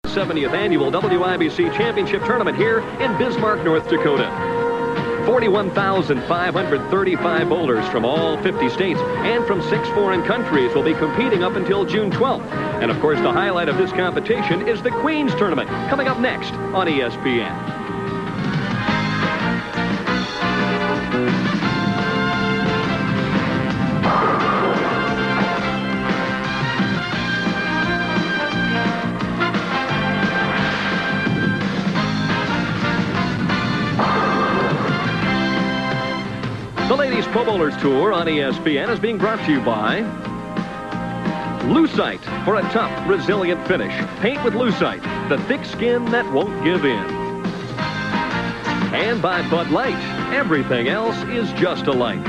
70th Annual WIBC Championship Tournament here in Bismarck, North Dakota. 41,535 bowlers from all 50 states and from 6 foreign countries will be competing up until June 12th. And, of course, the highlight of this competition is the Queens Tournament, coming up next on ESPN. The Ladies Pro Bowlers Tour on ESPN is being brought to you by Lucite for a tough, resilient finish. Paint with Lucite, the thick skin that won't give in. And by Bud Light, everything else is just alike.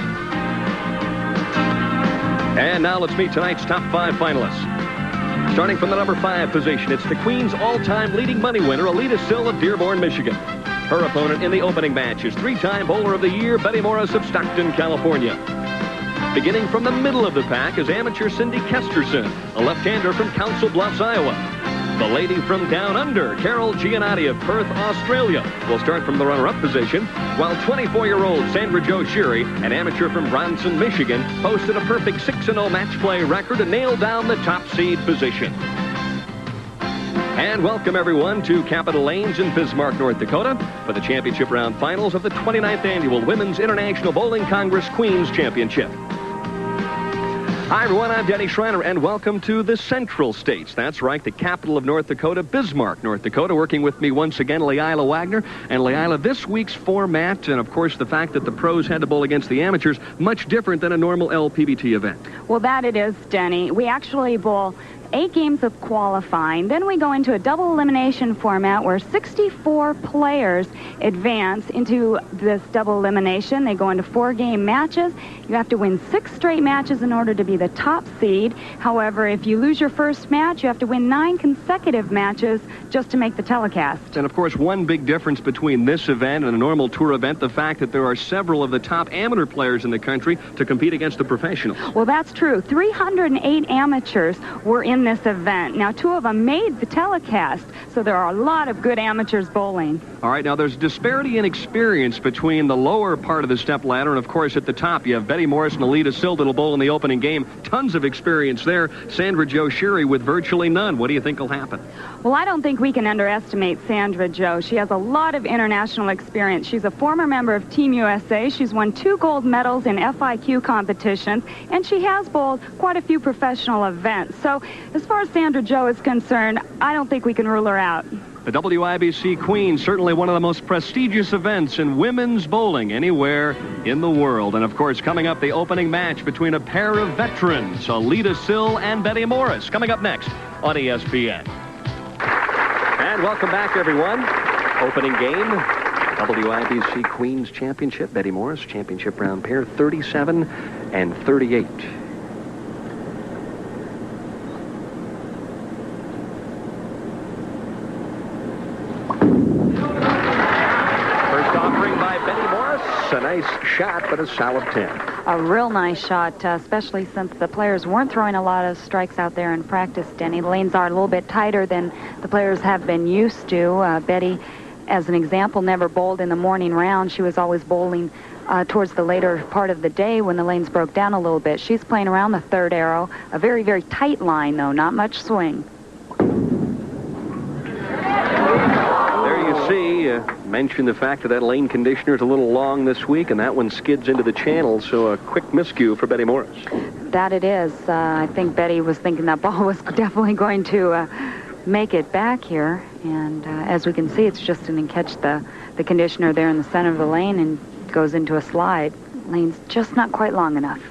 And now let's meet tonight's top 5 finalists. Starting from the number 5 position, it's the Queen's all-time leading money winner, Aleta Sill of Dearborn, Michigan. Her opponent in the opening match is 3-time Bowler of the Year, Betty Morris of Stockton, California. Beginning from the middle of the pack is amateur Cindy Kesterson, a left-hander from Council Bluffs, Iowa. The lady from Down Under, Carol Gianotti of Perth, Australia, will start from the runner-up position, while 24-year-old Sandra Jo SHiery, an amateur from Bronson, Michigan, posted a perfect 6-0 match play record to nail down the top seed position. And welcome, everyone, to Capitol Lanes in Bismarck, North Dakota for the championship round finals of the 29th Annual Women's International Bowling Congress Queens Championship. Hi, everyone. I'm Denny Schreiner, and welcome to the Central States. That's right, the capital of North Dakota, Bismarck, North Dakota. Working with me once again, Leila Wagner. And Leila, this week's format, and of course the fact that the pros had to bowl against the amateurs, much different than a normal LPBT event. Well, that it is, Denny. We actually bowl 8 games of qualifying. Then we go into a double elimination format where 64 players advance into this double elimination. They go into 4-game matches. You have to win 6 straight matches in order to be the top seed. However, if you lose your first match, you have to win 9 consecutive matches just to make the telecast. And of course, one big difference between this event and a normal tour event, the fact that there are several of the top amateur players in the country to compete against the professionals. Well, that's true. 308 amateurs were in this event. Now, 2 of them made the telecast, so there are a lot of good amateurs bowling. All right, now there's disparity in experience between the lower part of the step ladder and, of course, at the top you have Betty Morris and Aleta Sill that'll bowl in the opening game. Tons of experience there. Sandra Jo SHiery with virtually none. What do you think will happen? Well, I don't think we can underestimate Sandra Jo. She has a lot of international experience. She's a former member of Team USA. She's won 2 gold medals in FIQ competitions, and she has bowled quite a few professional events. So as far as Sandra Jo is concerned, I don't think we can rule her out. The WIBC Queens, certainly one of the most prestigious events in women's bowling anywhere in the world. And, of course, coming up, the opening match between a pair of veterans, Aleta Sill and Betty Morris, coming up next on ESPN. And welcome back, everyone. Opening game, WIBC Queens Championship. Betty Morris, championship round pair, 37 and 38. A nice shot, but a solid 10. A real nice shot, especially since the players weren't throwing a lot of strikes out there in practice, Denny. The lanes are a little bit tighter than the players have been used to. Betty, as an example, never bowled in the morning round. She was always bowling towards the later part of the day when the lanes broke down a little bit. She's playing around the 3rd arrow. A very, very tight line, though, not much swing. Mentioned the fact that lane conditioner is a little long this week, and that one skids into the channel, so a quick miscue for Betty Morris. That it is. I think Betty was thinking that ball was definitely going to make it back here, and as we can see, it's just going to catch the conditioner there in the center of the lane and goes into a slide. Lane's just not quite long enough.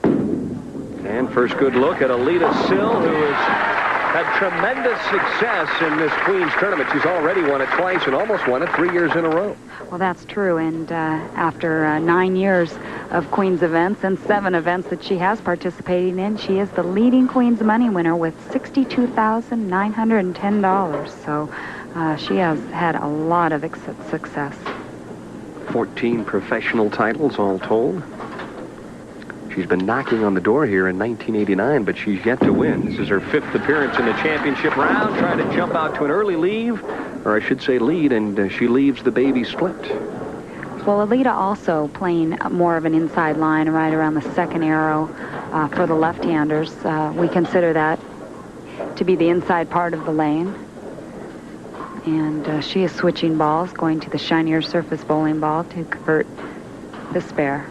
And first good look at Aleta Sill, who has had tremendous success in this Queens tournament. She's already won it twice and almost won it 3 years in a row. Well, that's true. And after 9 years of Queens events and 7 events that she has participated in, she is the leading Queens money winner with $62,910. So she has had a lot of success. 14 professional titles all told. She's been knocking on the door here in 1989, but she's yet to win. This is her 5th appearance in the championship round, trying to jump out to an early lead, or I should say lead, and she leaves the baby split. Well, Aleta also playing more of an inside line right around the second arrow for the left-handers. We consider that to be the inside part of the lane. And she is switching balls, going to the shinier surface bowling ball to convert the spare.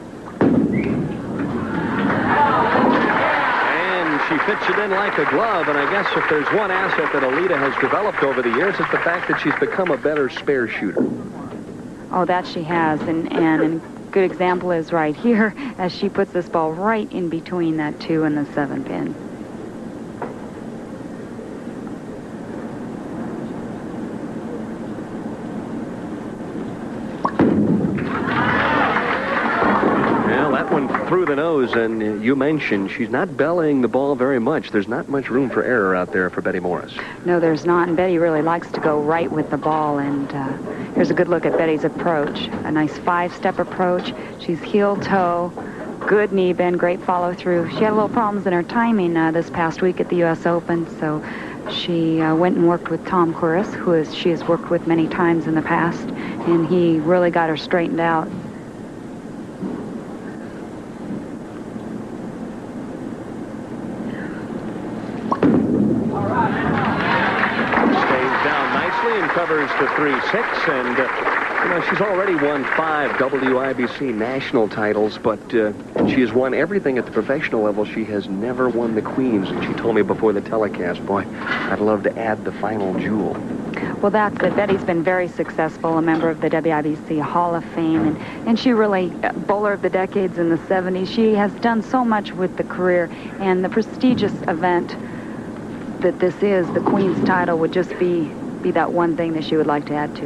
And she fits it in like a glove, and I guess if there's one asset that Aleta has developed over the years, it's the fact that she's become a better spare shooter. Oh, that she has, and a good example is right here as she puts this ball right in between that 2 and the 7 pin. Through the nose, and you mentioned she's not bellying the ball very much. There's not much room for error out there for Betty Morris. No, there's not, and Betty really likes to go right with the ball, and here's a good look at Betty's approach. A nice 5-step approach. She's heel-toe, good knee bend, great follow-through. She had a little problems in her timing this past week at the U.S. Open, so she went and worked with Tom Couris, who she has worked with many times in the past, and he really got her straightened out. Covers the 3-6, and you know, she's already won 5 WIBC national titles, but she has won everything at the professional level. She has never won the Queens, and she told me before the telecast, boy, I'd love to add the final jewel. Well, that's it. Betty's been very successful, a member of the WIBC Hall of Fame, and she really, bowler of the decades in the 70s. She has done so much with the career, and the prestigious event that this is, the Queen's title, would just be that one thing that she would like to add to.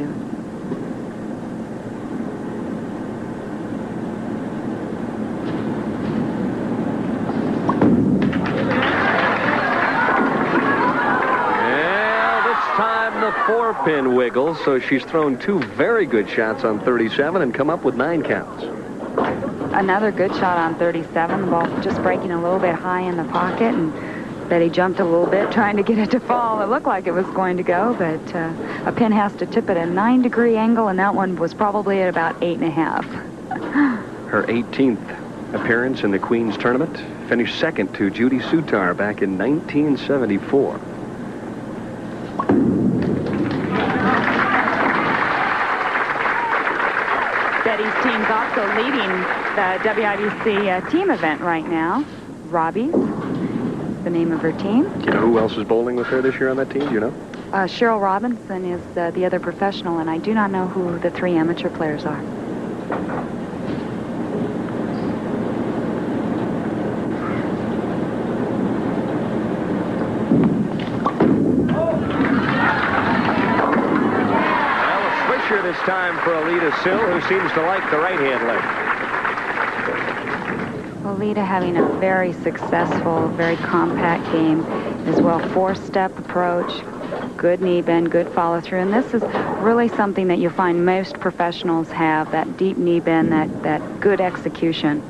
Well, this time the 4-pin wiggles, so she's thrown 2 very good shots on 37 and come up with 9 counts. Another good shot on 37, the ball just breaking a little bit high in the pocket, and Betty jumped a little bit trying to get it to fall. It looked like it was going to go, but a pin has to tip at a 9-degree angle, and that one was probably at about 8.5. Her 18th appearance in the Queen's tournament, finished second to Judy Sutar back in 1974. Betty's team's also leading the WIBC team event right now. Robbie, the name of her team. Do you know who else is bowling with her this year on that team? Do you know? Cheryl Robinson is the other professional, and I do not know who the 3 amateur players are. Well, a swisher this time for Aleta Sill, who seems to like the right-hand leg. Aleta having a very successful, very compact game as well. 4-step approach, good knee bend, good follow through. And this is really something that you find most professionals have, that deep knee bend, that good execution.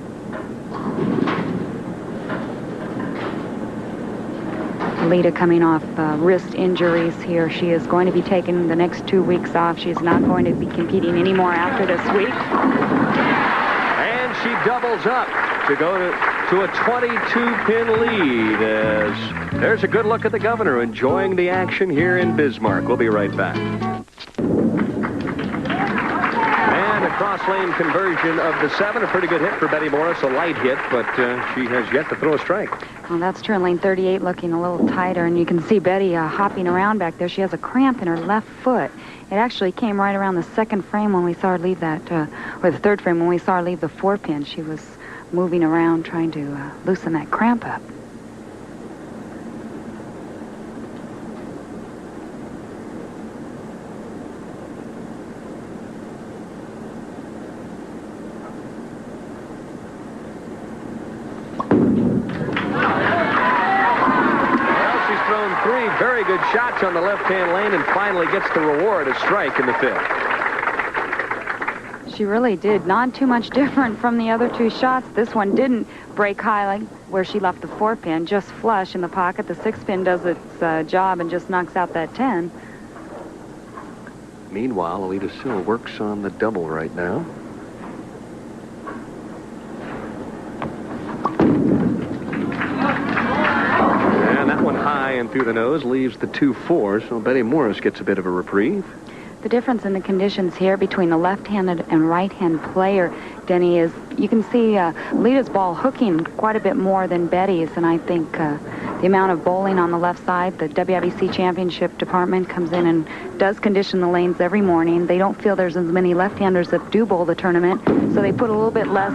Aleta coming off wrist injuries here. She is going to be taking the next 2 weeks off. She's not going to be competing anymore after this week. And she doubles up to go to a 22-pin lead. As there's a good look at the governor enjoying the action here in Bismarck. We'll be right back. And a cross-lane conversion of the 7. A pretty good hit for Betty Morris. A light hit, but she has yet to throw a strike. Well, that's true. Lane 38 looking a little tighter, and you can see Betty hopping around back there. She has a cramp in her left foot. It actually came right around the 2nd frame when we saw her leave that, or the 3rd frame when we saw her leave the 4-pin. She was moving around trying to loosen that cramp up. Very good shots on the left-hand lane, and finally gets the reward, a strike in the 5th. she really did. Not too much different from the other two shots. This one didn't break high like where she left the 4-pin, just flush in the pocket. The 6-pin does its job and just knocks out that 10. Meanwhile, Aleta Sill works on the double right now. And that one high and through the nose leaves the 2-4, so Betty Morris gets a bit of a reprieve. The difference in the conditions here between the left-handed and right-hand player, Denny, is you can see Aleta's ball hooking quite a bit more than Betty's, and I think the amount of bowling on the left side, the WIBC championship department comes in and does condition the lanes every morning. They don't feel there's as many left-handers that do bowl the tournament, so they put a little bit less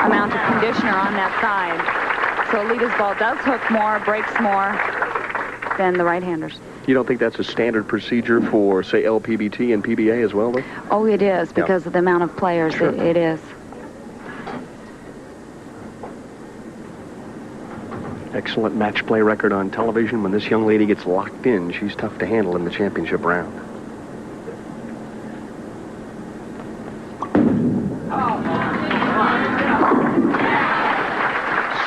amount of conditioner on that side. So Aleta's ball does hook more, breaks more than the right-handers. You don't think that's a standard procedure for, say, LPBT and PBA as well, though? Oh, it is, because of the amount of players. Sure. It is. Excellent match play record on television. When this young lady gets locked in, she's tough to handle in the championship round.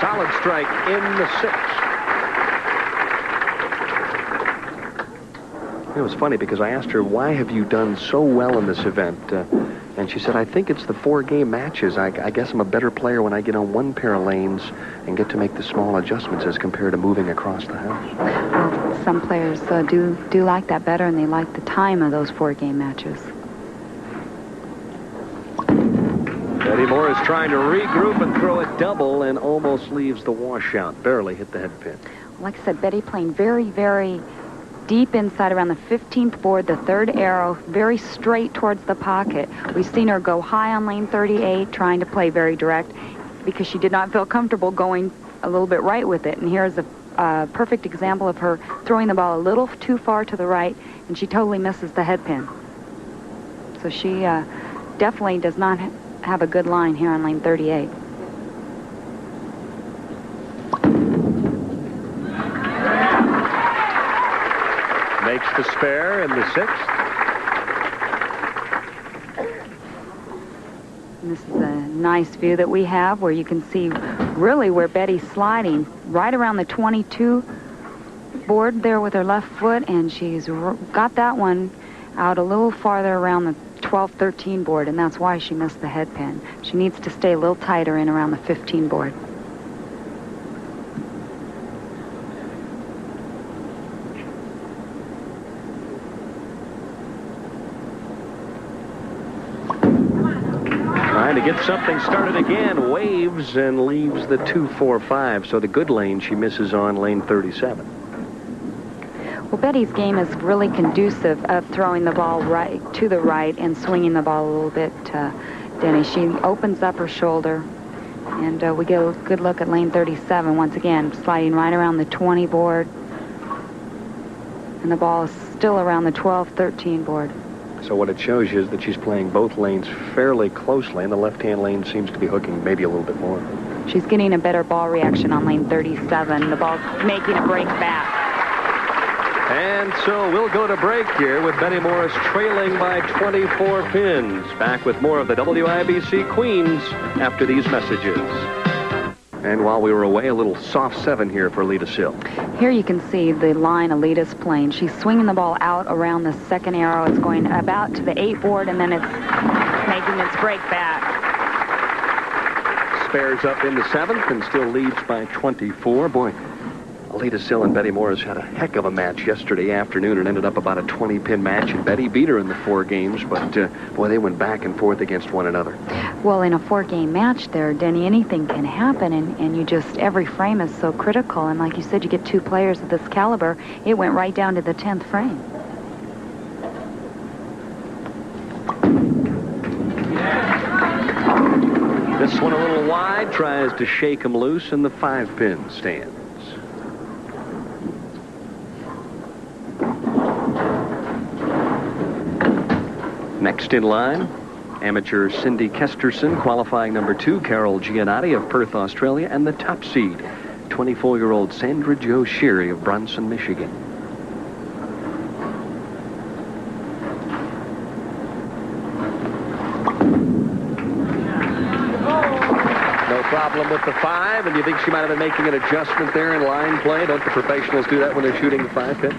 Solid strike in the 6th. It was funny because I asked her, why have you done so well in this event? And she said, I think it's the 4-game matches. I guess I'm a better player when I get on one pair of lanes and get to make the small adjustments as compared to moving across the house. Well, some players do like that better, and they like the time of those 4-game matches. Betty Moore is trying to regroup and throw a double and almost leaves the washout. Barely hit the head pin. Like I said, Betty playing very, very deep inside around the 15th board, the 3rd arrow, very straight towards the pocket. We've seen her go high on lane 38, trying to play very direct because she did not feel comfortable going a little bit right with it. And here's a perfect example of her throwing the ball a little too far to the right, and she totally misses the head pin. So she definitely does not have a good line here on lane 38. Makes the spare in the 6th. And this is a nice view that we have where you can see really where Betty's sliding right around the 22 board there with her left foot, and she's got that one out a little farther around the 12-13 board, and that's why she missed the head pin. She needs to stay a little tighter in around the 15 board. Trying to get something started again, waves and leaves the 2-4-5. So the good lane she misses on lane 37. Well, Betty's game is really conducive of throwing the ball right to the right and swinging the ball a little bit, Denny. She opens up her shoulder, and we get a good look at lane 37 once again, sliding right around the 20 board, and the ball is still around the 12-13 board. So what it shows you is that she's playing both lanes fairly closely, and the left-hand lane seems to be hooking maybe a little bit more. She's getting a better ball reaction on lane 37. The ball's making a break back. And so we'll go to break here with Betty Morris trailing by 24 pins. Back with more of the WIBC Queens after these messages. And while we were away, a little soft 7 here for Aleta Sill. Here you can see the line Aleta's playing. She's swinging the ball out around the 2nd arrow. It's going about to the 8 board, and then it's making its break back. Spares up in the 7th and still leads by 24. Boy, Aleta Sill and Betty Morris had a heck of a match yesterday afternoon. It ended up about a 20-pin match, and Betty beat her in the 4 games, but boy, they went back and forth against one another. Well, in a 4-game match there, Denny, anything can happen, and you just, every frame is so critical, and like you said, you get 2 players of this caliber. It went right down to the 10th frame. This one a little wide, tries to shake him loose, and the 5-pin stands. Next in line, amateur Cindy Kesterson, qualifying number 2, Carol Gianotti of Perth, Australia, and the top seed, 24-year-old Sandra Jo SHiery of Bronson, Michigan. problem with the 5, and you think she might have been making an adjustment there in line play? Don't the professionals do that when they're shooting the 5 pin?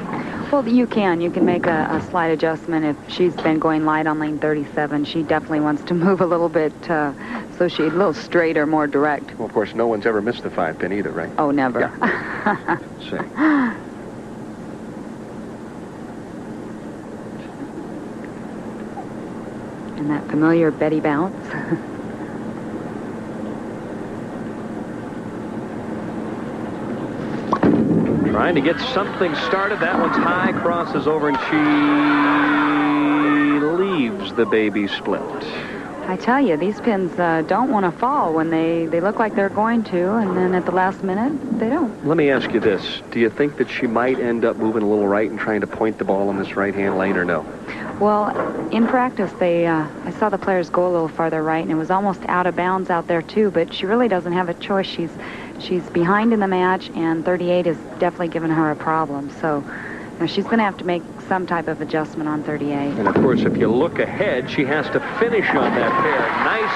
Well, you can. You can make a slight adjustment. If she's been going light on lane 37, she definitely wants to move a little bit so she's a little straighter, more direct. Well, of course, no one's ever missed the 5 pin either, right? Oh, never. Yeah. See. And that familiar Betty bounce. Trying to get something started. That one's high, crosses over, and she leaves the baby split. I tell you, these pins don't want to fall when they look like they're going to, and then at the last minute, they don't. Let me ask you this. Do you think that she might end up moving a little right and trying to point the ball in this right-hand lane, or no? Well, in practice, I saw the players go a little farther right, and it was almost out of bounds out there, too, but she really doesn't have a choice. She's behind in the match, and 38 is definitely giving her a problem. So she's going to have to make some type of adjustment on 38. And, of course, if you look ahead, she has to finish on that pair. Nice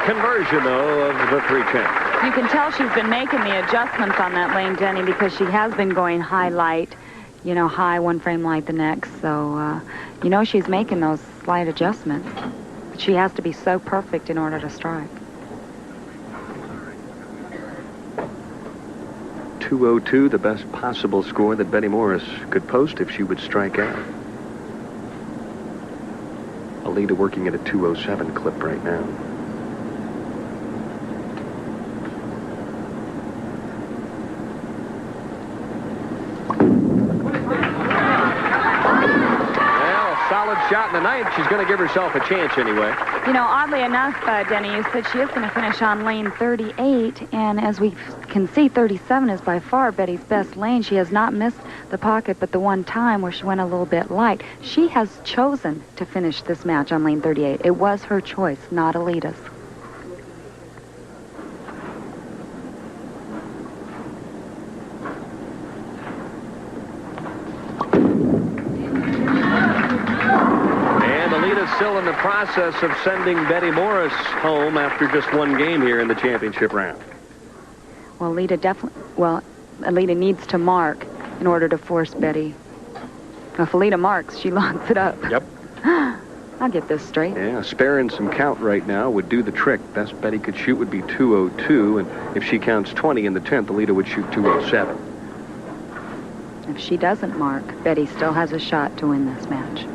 conversion, though, of the 310. You can tell she's been making the adjustments on that lane, Denny, because she has been going high light, you know, high one frame light the next. So, you know, she's making those slight adjustments. But she has to be so perfect in order to strike. 202, the best possible score that Betty Morris could post if she would strike out. Aleta working at a 207 clip right now. Solid shot in the ninth. She's going to give herself a chance anyway. You know, oddly enough, Denny, you said she is going to finish on lane 38, and as we can see, 37 is by far Betty's best lane. She has not missed the pocket but the one time where she went a little bit light. She has chosen to finish this match on lane 38. It was her choice, not Aleta's. Still in the process of sending Betty Morris home after just one game here in the championship round. Well, Aleta needs to mark in order to force Betty. If Aleta marks, she locks it up. Yep. I'll get this straight. Yeah, a spare and some count right now would do the trick. Best Betty could shoot would be 202, and if she counts 20 in the 10th, Aleta would shoot 207. If she doesn't mark, Betty still has a shot to win this match.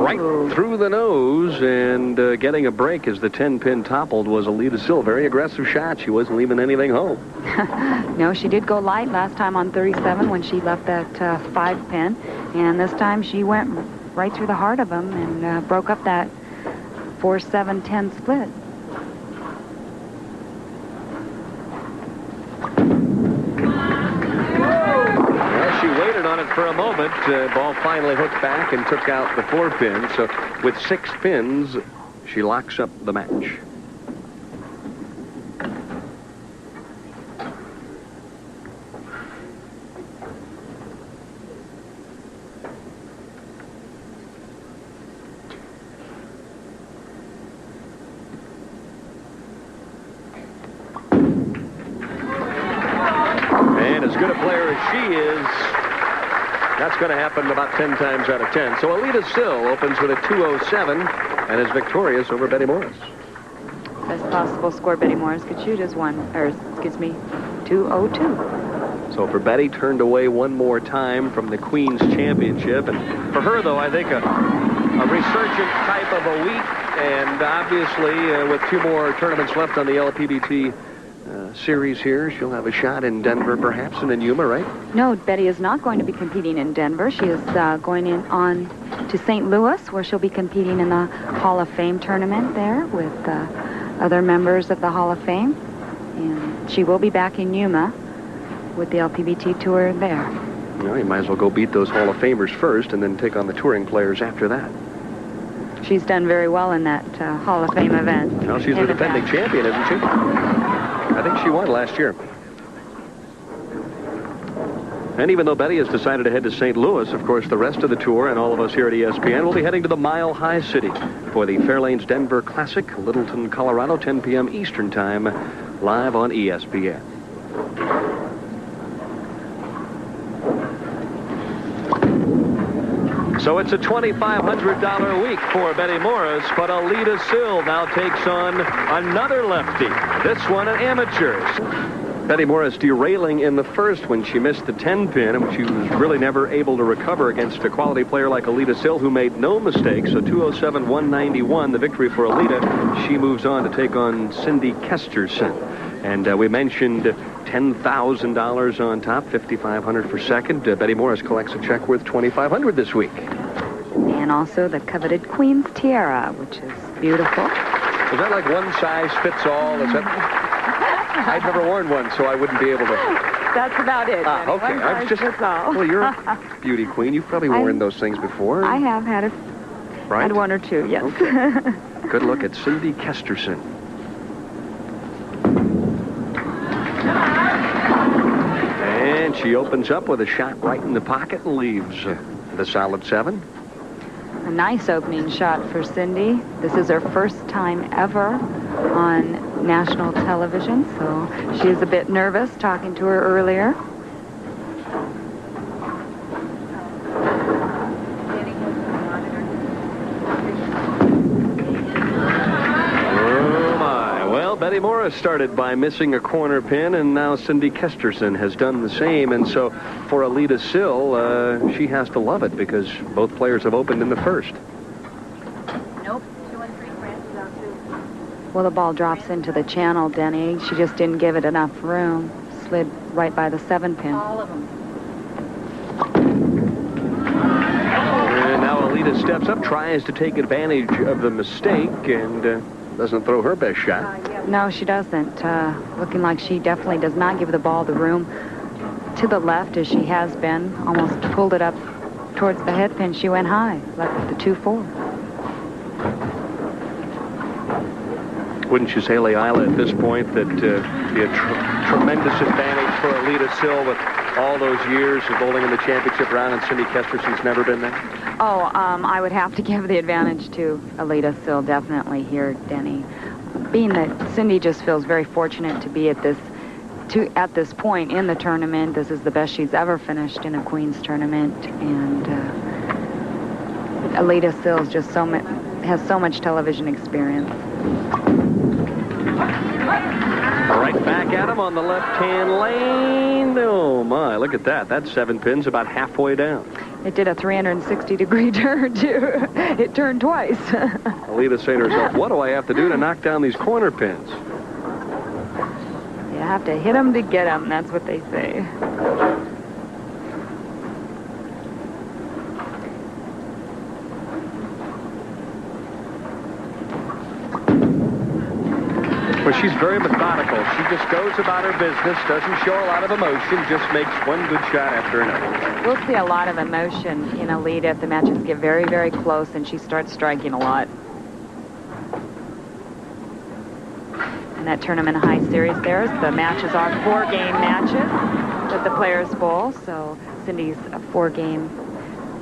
Right through the nose, and getting a break as the 10-pin toppled was Aleta Sill. Very aggressive shot. She wasn't leaving anything home. No, she did go light last time on 37 when she left that 5-pin, and this time she went right through the heart of them and broke up that 4-7-10 split. On it for a moment. Ball finally hooked back and took out the 4-pin. So with 6 pins, she locks up the match. And as good a player as she is, that's going to happen about 10 times out of 10. So Aleta Sill opens with a 207 and is victorious over Betty Morris. Best possible score Betty Morris could shoot is 202. So for Betty, turned away one more time from the Queen's Championship. And for her, though, I think a resurgent type of a week. And obviously, with 2 more tournaments left on the LPBT series here, she'll have a shot in Denver, perhaps, and in Yuma, right? No, Betty is not going to be competing in Denver. She is going on to St. Louis, where she'll be competing in the Hall of Fame tournament there with other members of the Hall of Fame. And she will be back in Yuma with the LPBT tour there. Well, you might as well go beat those Hall of Famers first and then take on the touring players after that. She's done very well in that Hall of Fame event. Well, she's the defending champion, isn't she? I think she won last year. And even though Betty has decided to head to St. Louis, of course, the rest of the tour and all of us here at ESPN will be heading to the Mile High City for the Fairlanes Denver Classic, Littleton, Colorado, 10 p.m. Eastern Time, live on ESPN. So it's a $2,500 week for Betty Morris, but Aleta Sill now takes on another lefty, this one an amateur. Betty Morris derailing in the first when she missed the 10-pin, and she was really never able to recover against a quality player like Aleta Sill, who made no mistakes. So 207-191, the victory for Aleta. She moves on to take on Cindy Kesterson. And we mentioned $10,000 on top, $5,500 for second. Betty Morris collects a check worth $2,500 this week. And also the coveted Queen's tiara, which is beautiful. Is that like one size fits all? Is that... I've never worn one, so I wouldn't be able to... That's about it. Okay. I was just... Well, you're a beauty queen. You've probably worn those things before. I have had right? Had one or two, yes. Okay. Good look at Cindy Kesterson. And she opens up with a shot right in the pocket and leaves the solid 7. A nice opening shot for Cindy. This is her first time ever on national television, so she is a bit nervous talking to her earlier. Oh my. Well, Betty Morris started by missing a corner pin, and now Cindy Kesterson has done the same. And so for Aleta Sill, she has to love it because both players have opened in the first. Nope. 2 and 3 Francis out 2. Well, the ball drops into the channel, Denny. She just didn't give it enough room. Slid right by the 7-pin. All of them. And now Aleta steps up, tries to take advantage of the mistake, and doesn't throw her best shot. No, she doesn't. Looking like she definitely does not give the ball the room to the left as she has been. Almost pulled it up towards the head pin. She went high, left the 2-4. Wouldn't you say, Leila, at this point that be a tremendous advantage for Aleta Sill with all those years of bowling in the championship round, and Cindy Kesterson's never been there? Oh, I would have to give the advantage to Aleta Sill definitely here, Denny. Being that Cindy just feels very fortunate to be at this point in the tournament. This is the best she's ever finished in a Queen's tournament, and Aleta Sill just has so much television experience. Right back at him on the left-hand lane. Oh, my. Look at that. That 7 pin's about halfway down. It did a 360-degree turn, too. It turned twice. Aleta saying to herself, what do I have to do to knock down these corner pins? You have to hit them to get them. That's what they say. Well, she's very methodical. She just goes about her business, doesn't show a lot of emotion, just makes one good shot after another. We'll see a lot of emotion in Aleta if the matches get very, very close and she starts striking a lot. And that tournament high series there, the matches are 4-game matches that the players bowl. So Cindy's 4-game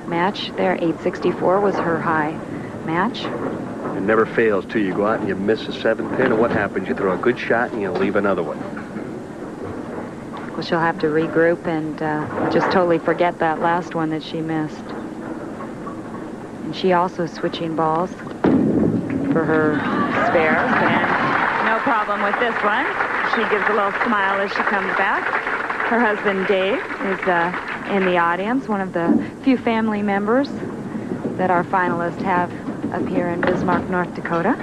match there, 864 was her high match. It never fails, too. You go out and you miss a 7-pin, and what happens? You throw a good shot and you leave another one. Well, she'll have to regroup and just totally forget that last one that she missed. And she also switching balls for her spares, and no problem with this one. She gives a little smile as she comes back. Her husband, Dave, is in the audience, one of the few family members that our finalists have up here in Bismarck, North Dakota.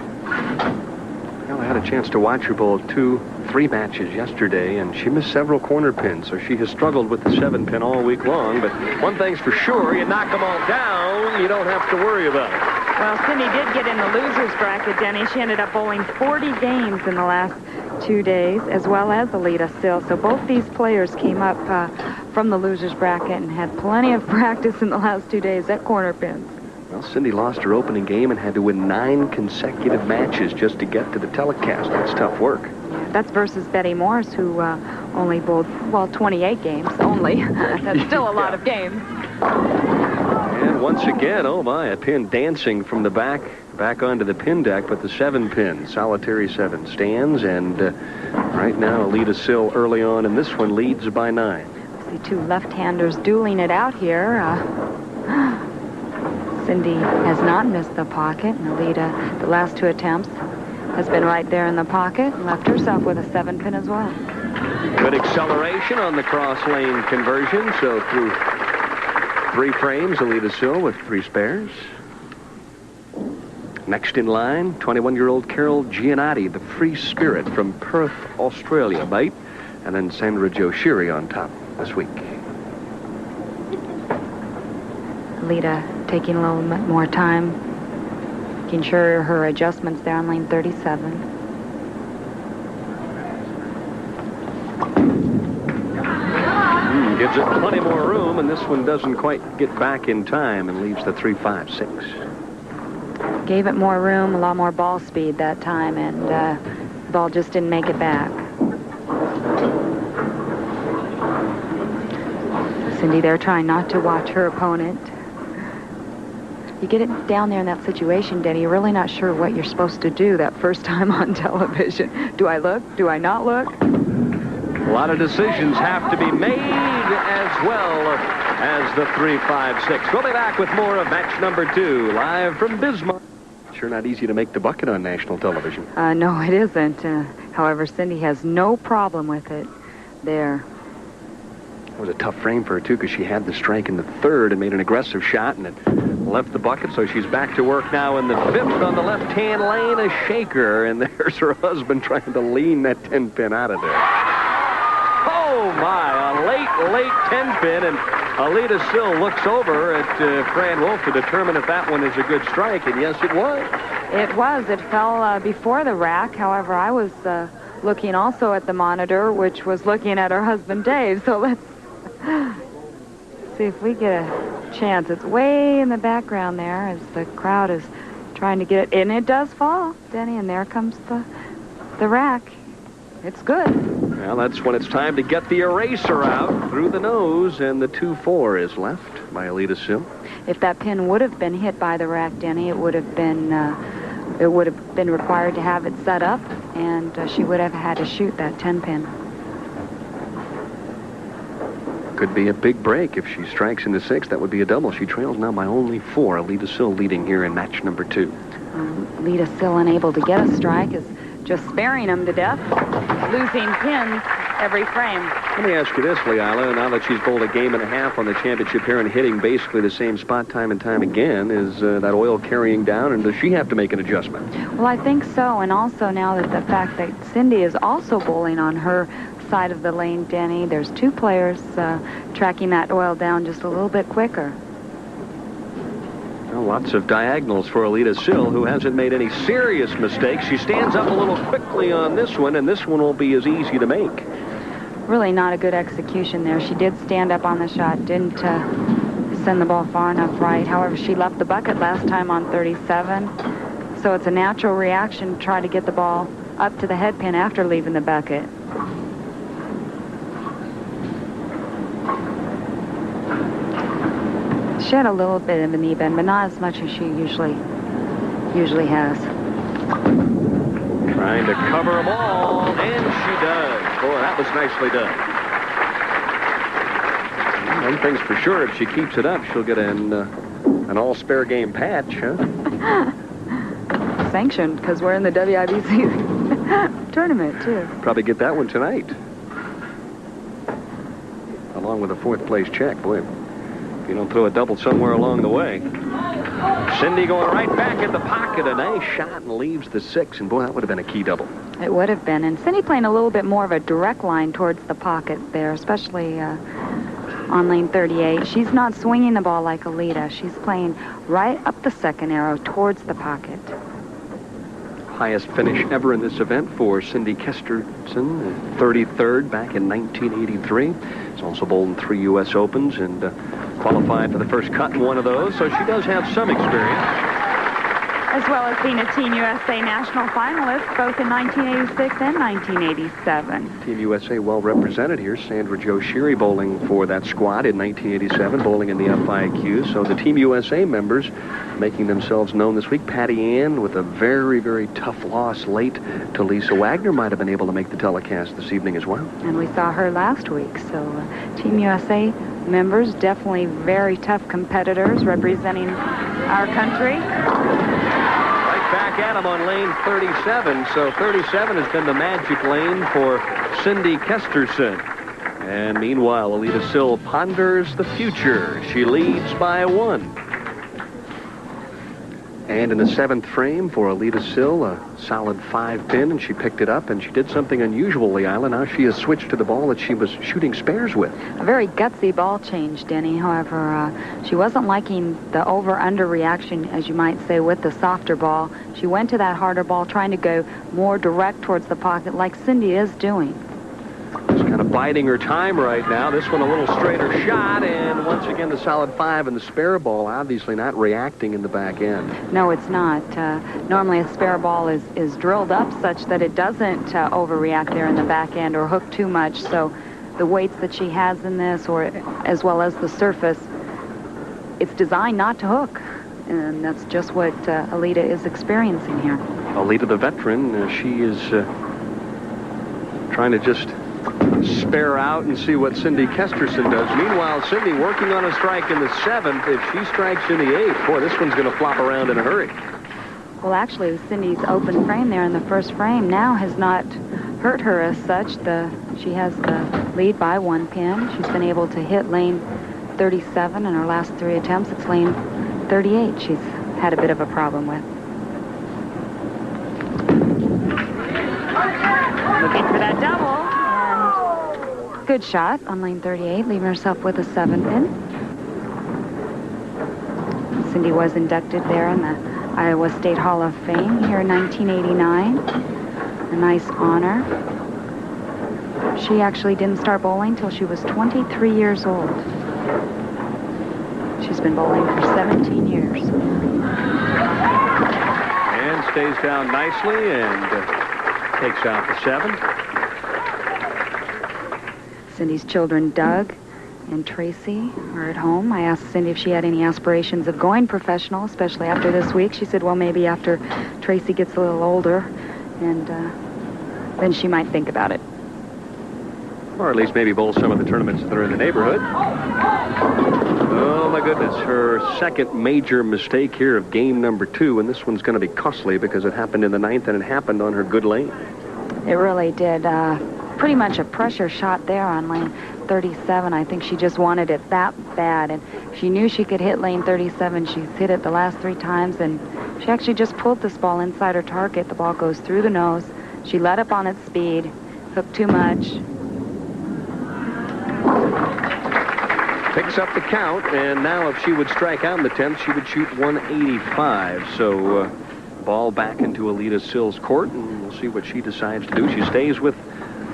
Well, I had a chance to watch her bowl 2-3 matches yesterday, and she missed several corner pins, so she has struggled with the 7-pin all week long. But one thing's for sure, you knock them all down, you don't have to worry about it. Well, Cindy did get in the loser's bracket, Denny. She ended up bowling 40 games in the last 2 days, as well as Aleta Sill. So both these players came up from the loser's bracket and had plenty of practice in the last 2 days at corner pins. Well, Cindy lost her opening game and had to win 9 consecutive matches just to get to the telecast. That's tough work. That's versus Betty Morris, who only bowled, well, 28 games only. That's still a lot of games. And once again, oh my, a pin dancing from the back onto the pin deck, but the 7-pin, solitary 7, stands, and right now Aleta Sill early on in this one leads by 9. See two left-handers dueling it out here. Cindy has not missed the pocket, and Aleta, the last 2 attempts, has been right there in the pocket and left herself with a 7-pin as well. Good acceleration on the cross lane conversion, so through 3 frames, Aleta Sill with 3 spares. Next in line, 21-year-old Carol Gianotti, the free spirit from Perth, Australia, bite. And then Sandra Jo SHiery on top this week. Aleta taking a little bit more time, making sure her adjustments there on lane 37. Gives it plenty more room, and this one doesn't quite get back in time and leaves the 3-5-6. Gave it more room, a lot more ball speed that time, and the ball just didn't make it back. Cindy there trying not to watch her opponent. You get it down there in that situation, Denny, you're really not sure what you're supposed to do that first time on television. Do I look? Do I not look? A lot of decisions have to be made as well as the 3-5-6. We'll be back with more of match number 2, live from Bismarck. Sure not easy to make the bucket on national television. No, it isn't. However, Cindy has no problem with it there. It was a tough frame for her, too, because she had the strike in the 3rd and made an aggressive shot, and it left the bucket, so she's back to work now in the 5th on the left-hand lane, a shaker, and there's her husband trying to lean that 10-pin out of there. Oh, my, a late 10-pin, and Aleta Sill looks over at Fran Wolf to determine if that one is a good strike, and yes, it was. It was. It fell before the rack. However, I was looking also at the monitor, which was looking at her husband, Dave, so let's see if we get a chance. It's way in the background there as the crowd is trying to get it, and it does fall, Denny, and there comes the rack. It's good. Well, that's when it's time to get the eraser out through the nose, and the 2-4 is left by Aleta Sill. If that pin would have been hit by the rack, Denny, it would have been required to have it set up, and she would have had to shoot that 10-pin. Could be a big break if she strikes in the 6th. That would be a double. She trails now by only 4. Aleta Sill leading here in match number 2. Aleta Sill unable to get a strike is just sparing him to death, losing pins every frame. Let me ask you this, Leila. Now that she's bowled a game and a half on the championship here and hitting basically the same spot time and time again, is that oil carrying down, and does she have to make an adjustment? Well, I think so, and also now that the fact that Cindy is also bowling on her side of the lane, Denny, there's 2 players tracking that oil down just a little bit quicker. Well, lots of diagonals for Aleta Sill, who hasn't made any serious mistakes. She stands up a little quickly on this one, and this one will be as easy to make. Really not a good execution there. She did stand up on the shot, didn't send the ball far enough right. However, she left the bucket last time on 37, so it's a natural reaction to try to get the ball up to the head pin after leaving the bucket. She had a little bit of a knee bend, but not as much as she usually has. Trying to cover them all, and she does. Boy, that was nicely done. One thing's for sure, if she keeps it up, she'll get an all-spare game patch, huh? Sanctioned, because we're in the WIBC tournament, too. Probably get that one tonight. Along with a 4th place check, boy. If you don't throw a double somewhere along the way. Cindy going right back in the pocket. A nice shot and leaves the 6. And boy, that would have been a key double. It would have been. And Cindy playing a little bit more of a direct line towards the pocket there, especially on lane 38. She's not swinging the ball like Aleta. She's playing right up the 2nd arrow towards the pocket. Highest finish ever in this event for Cindy Kesterson, 33rd back in 1983. She's also bowled in 3 U.S. Opens and qualified for the first cut in one of those, so she does have some experience. as well as being a Team USA national finalist both in 1986 and 1987. Team USA well represented here. Sandra Jo SHiery bowling for that squad in 1987, bowling in the FIQ. So the Team USA members making themselves known this week. Patty Ann with a very, very tough loss late to Lisa Wagner might have been able to make the telecast this evening as well. And we saw her last week. So Team USA members, definitely very tough competitors representing our country. Back at him on lane 37. So 37 has been the magic lane for Cindy Kesterson. And meanwhile, Aleta Sill ponders the future. She leads by 1. And in the 7th frame for Aleta Sill, a solid 5-pin, and she picked it up, and she did something unusual, Leila. Now she has switched to the ball that she was shooting spares with. A very gutsy ball change, Denny. However, she wasn't liking the over-under reaction, as you might say, with the softer ball. She went to that harder ball, trying to go more direct towards the pocket, like Cindy is doing. She's kind of biding her time right now. This one a little straighter shot, and once again the solid 5 and the spare ball obviously not reacting in the back end. No, it's not. Normally a spare ball is drilled up such that it doesn't overreact there in the back end or hook too much. So the weights that she has in this, or as well as the surface, it's designed not to hook. And that's just what Aleta is experiencing here. Aleta, the veteran, she is trying to just spare out and see what Cindy Kesterson does. Meanwhile, Cindy working on a strike in the 7th. If she strikes in the 8th, boy, this one's going to flop around in a hurry. Well, actually, Cindy's open frame there in the first frame now has not hurt her as such. She has the lead by 1 pin. She's been able to hit lane 37 in her last 3 attempts. It's lane 38 she's had a bit of a problem with. Looking for that double. Good shot on lane 38, leaving herself with a 7-pin. Cindy was inducted there in the Iowa State Hall of Fame here in 1989. A nice honor. She actually didn't start bowling till she was 23 years old. She's been bowling for 17 years. And stays down nicely and takes out the 7. Cindy's children, Doug and Tracy, are at home. I asked Cindy if she had any aspirations of going professional, especially after this week. She said, well, maybe after Tracy gets a little older, and then she might think about it. Or at least maybe bowl some of the tournaments that are in the neighborhood. Oh, my goodness. Her second major mistake here of game number 2, and this one's going to be costly because it happened in the 9th, and it happened on her good lane. It really did. Pretty much a pressure shot there on lane 37. I think she just wanted it that bad, and she knew she could hit lane 37. She's hit it the last 3 times, and she actually just pulled this ball inside her target. The ball goes through the nose. She let up on its speed, hooked too much. Picks up the count, and now if she would strike out in the 10th, she would shoot 185. So ball back into Aleta Sill's court, and we'll see what she decides to do. She stays with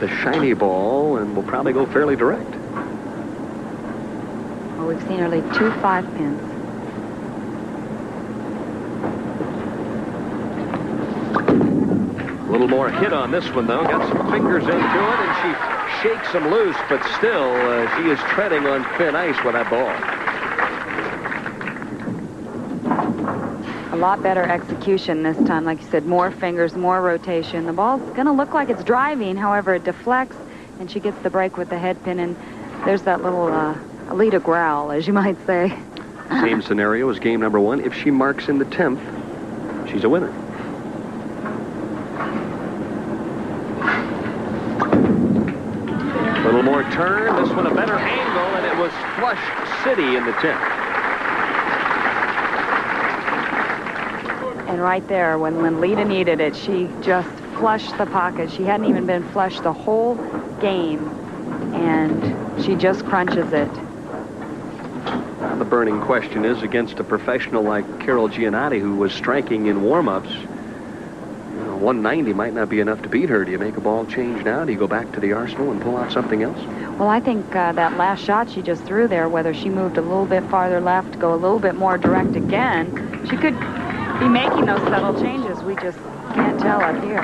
the shiny ball and will probably go fairly direct. Well, we've seen her lead 2 5-pins. A little more hit on this one, though. Got some fingers into it, and she shakes them loose, but still, she is treading on thin ice with that ball. A lot better execution this time. Like you said, more fingers, more rotation. The ball's going to look like it's driving. However, it deflects, and she gets the break with the head pin, and there's that little Aleta growl, as you might say. Same scenario as game number 1. If she marks in the 10th, she's a winner. A little more turn. This one a better angle, and it was flush city in the 10th. And right there, when Leila needed it, she just flushed the pocket. She hadn't even been flushed the whole game, and she just crunches it. The burning question is, against a professional like Carol Gianotti, who was striking in warm-ups, 190 might not be enough to beat her. Do you make a ball change now? Do you go back to the arsenal and pull out something else? Well, I think that last shot she just threw there, whether she moved a little bit farther left, go a little bit more direct again, she could be making those subtle changes. We just can't tell up here.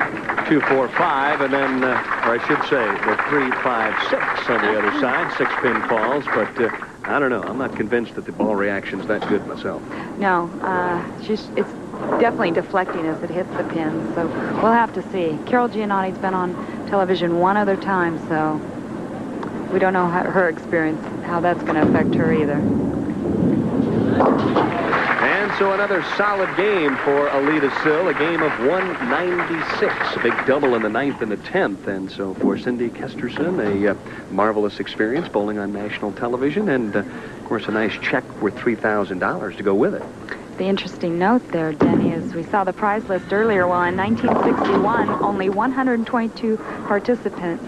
2, 4, 5, and then, or I should say, the 3, 5, 6 on the other side. 6-pin falls, but I don't know. I'm not convinced that the ball reaction's that good myself. No, it's definitely deflecting as it hits the pin, so we'll have to see. Carol Gianotti's been on television one other time, so we don't know her experience, how that's going to affect her either. And so another solid game for Aleta Sill, a game of 196, a big double in the 9th and the 10th. And so for Cindy Kesterson, a marvelous experience bowling on national television, and of course a nice check worth $3,000 to go with it. The interesting note there, Denny, is we saw the prize list earlier. Well, in 1961, only 122 participants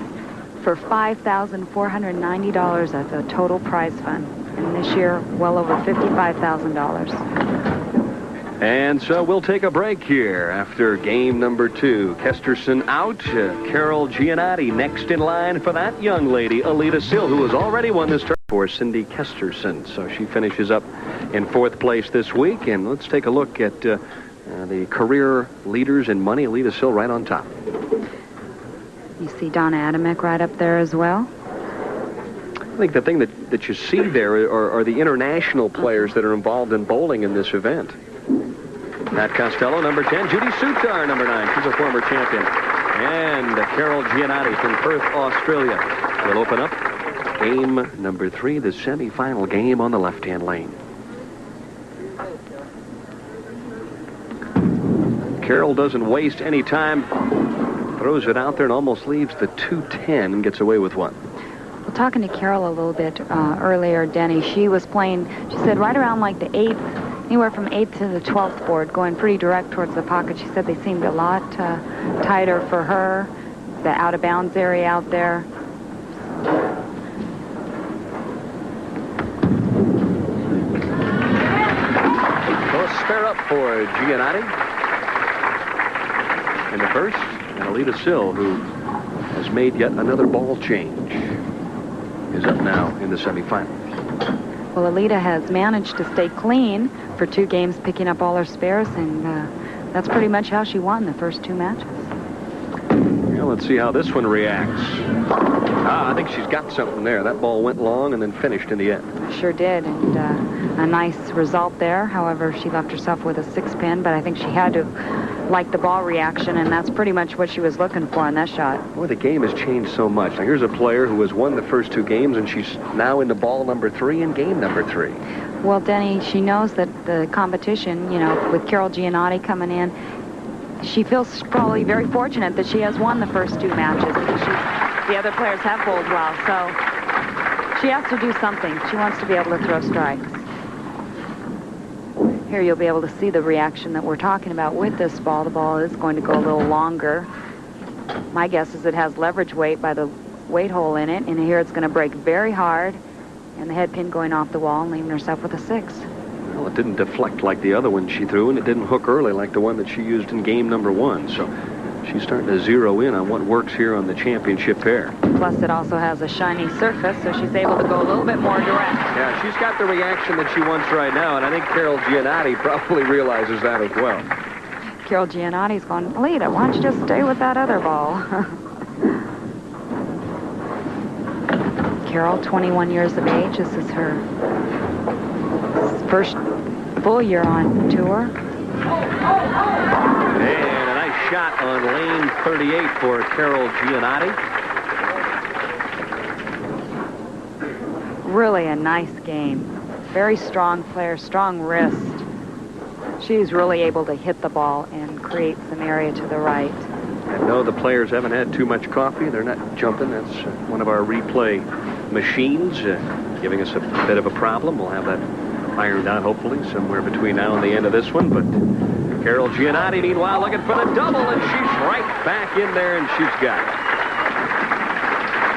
for $5,490 as a total prize fund. And this year, well over $55,000. And so we'll take a break here after game number 2. Kesterson out. Carol Gianotti next in line for that young lady, Aleta Sill, who has already won this tournament for Cindy Kesterson. So she finishes up in 4th place this week. And let's take a look at the career leaders in money. Aleta Sill right on top. You see Donna Adamek right up there as well. I think the thing that you see there are the international players that are involved in bowling in this event. Nat Costello, number 10. Judy Sutar, number 9. She's a former champion. And Carol Gianotti from Perth, Australia. Will open up game number 3, the semifinal game on the left-hand lane. Carol doesn't waste any time. Throws it out there and almost leaves the 210 and gets away with one. Well, talking to Carol a little bit earlier, Denny, she was playing, she said, right around like the 8th, anywhere from 8th to the 12th board, going pretty direct towards the pocket. She said they seemed a lot tighter for her, the out-of-bounds area out there. So a spare up for Gianotti in the first, and Aleta Sill, who has made yet another ball change, is up now in the semifinals. Well, Aleta has managed to stay clean for 2 games, picking up all her spares, and that's pretty much how she won the first 2 matches. Yeah, let's see how this one reacts. I think she's got something there. That ball went long and then finished in the end. Sure did, and a nice result there. However, she left herself with a 6-pin, but I think she had to like the ball reaction, and that's pretty much what she was looking for in that shot. Boy, the game has changed so much. Now, here's a player who has won the first 2 games, and she's now into ball number 3 in game number 3. Well, Denny, she knows that the competition, you know, with Carol Gianotti coming in, she feels probably very fortunate that she has won the first 2 matches because the other players have bowled well, so she has to do something. She wants to be able to throw strikes. Here you'll be able to see the reaction that we're talking about with this ball. The ball is going to go a little longer. My guess is it has leverage weight by the weight hole in it, and here it's going to break very hard, and the head pin going off the wall and leaving herself with a 6. Well, it didn't deflect like the other one she threw, and it didn't hook early like the one that she used in game number 1. So she's starting to zero in on what works here on the championship pair. Plus, it also has a shiny surface, so she's able to go a little bit more direct. Yeah, she's got the reaction that she wants right now, and I think Carol Gianotti probably realizes that as well. Carol Gianotti's going, Aleta, why don't you just stay with that other ball? Carol, 21 years of age. This is her first full year on tour. And a nice shot on lane 38 for Carol Gianotti. Really a nice game. Very strong player, strong wrist. She's really able to hit the ball and create some area to the right. And no, the players haven't had too much coffee. They're not jumping. That's one of our replay machines giving us a bit of a problem. We'll have that ironed out, hopefully, somewhere between now and the end of this one. But Carol Gianotti, meanwhile, looking for the double, and she's right back in there, and she's got it.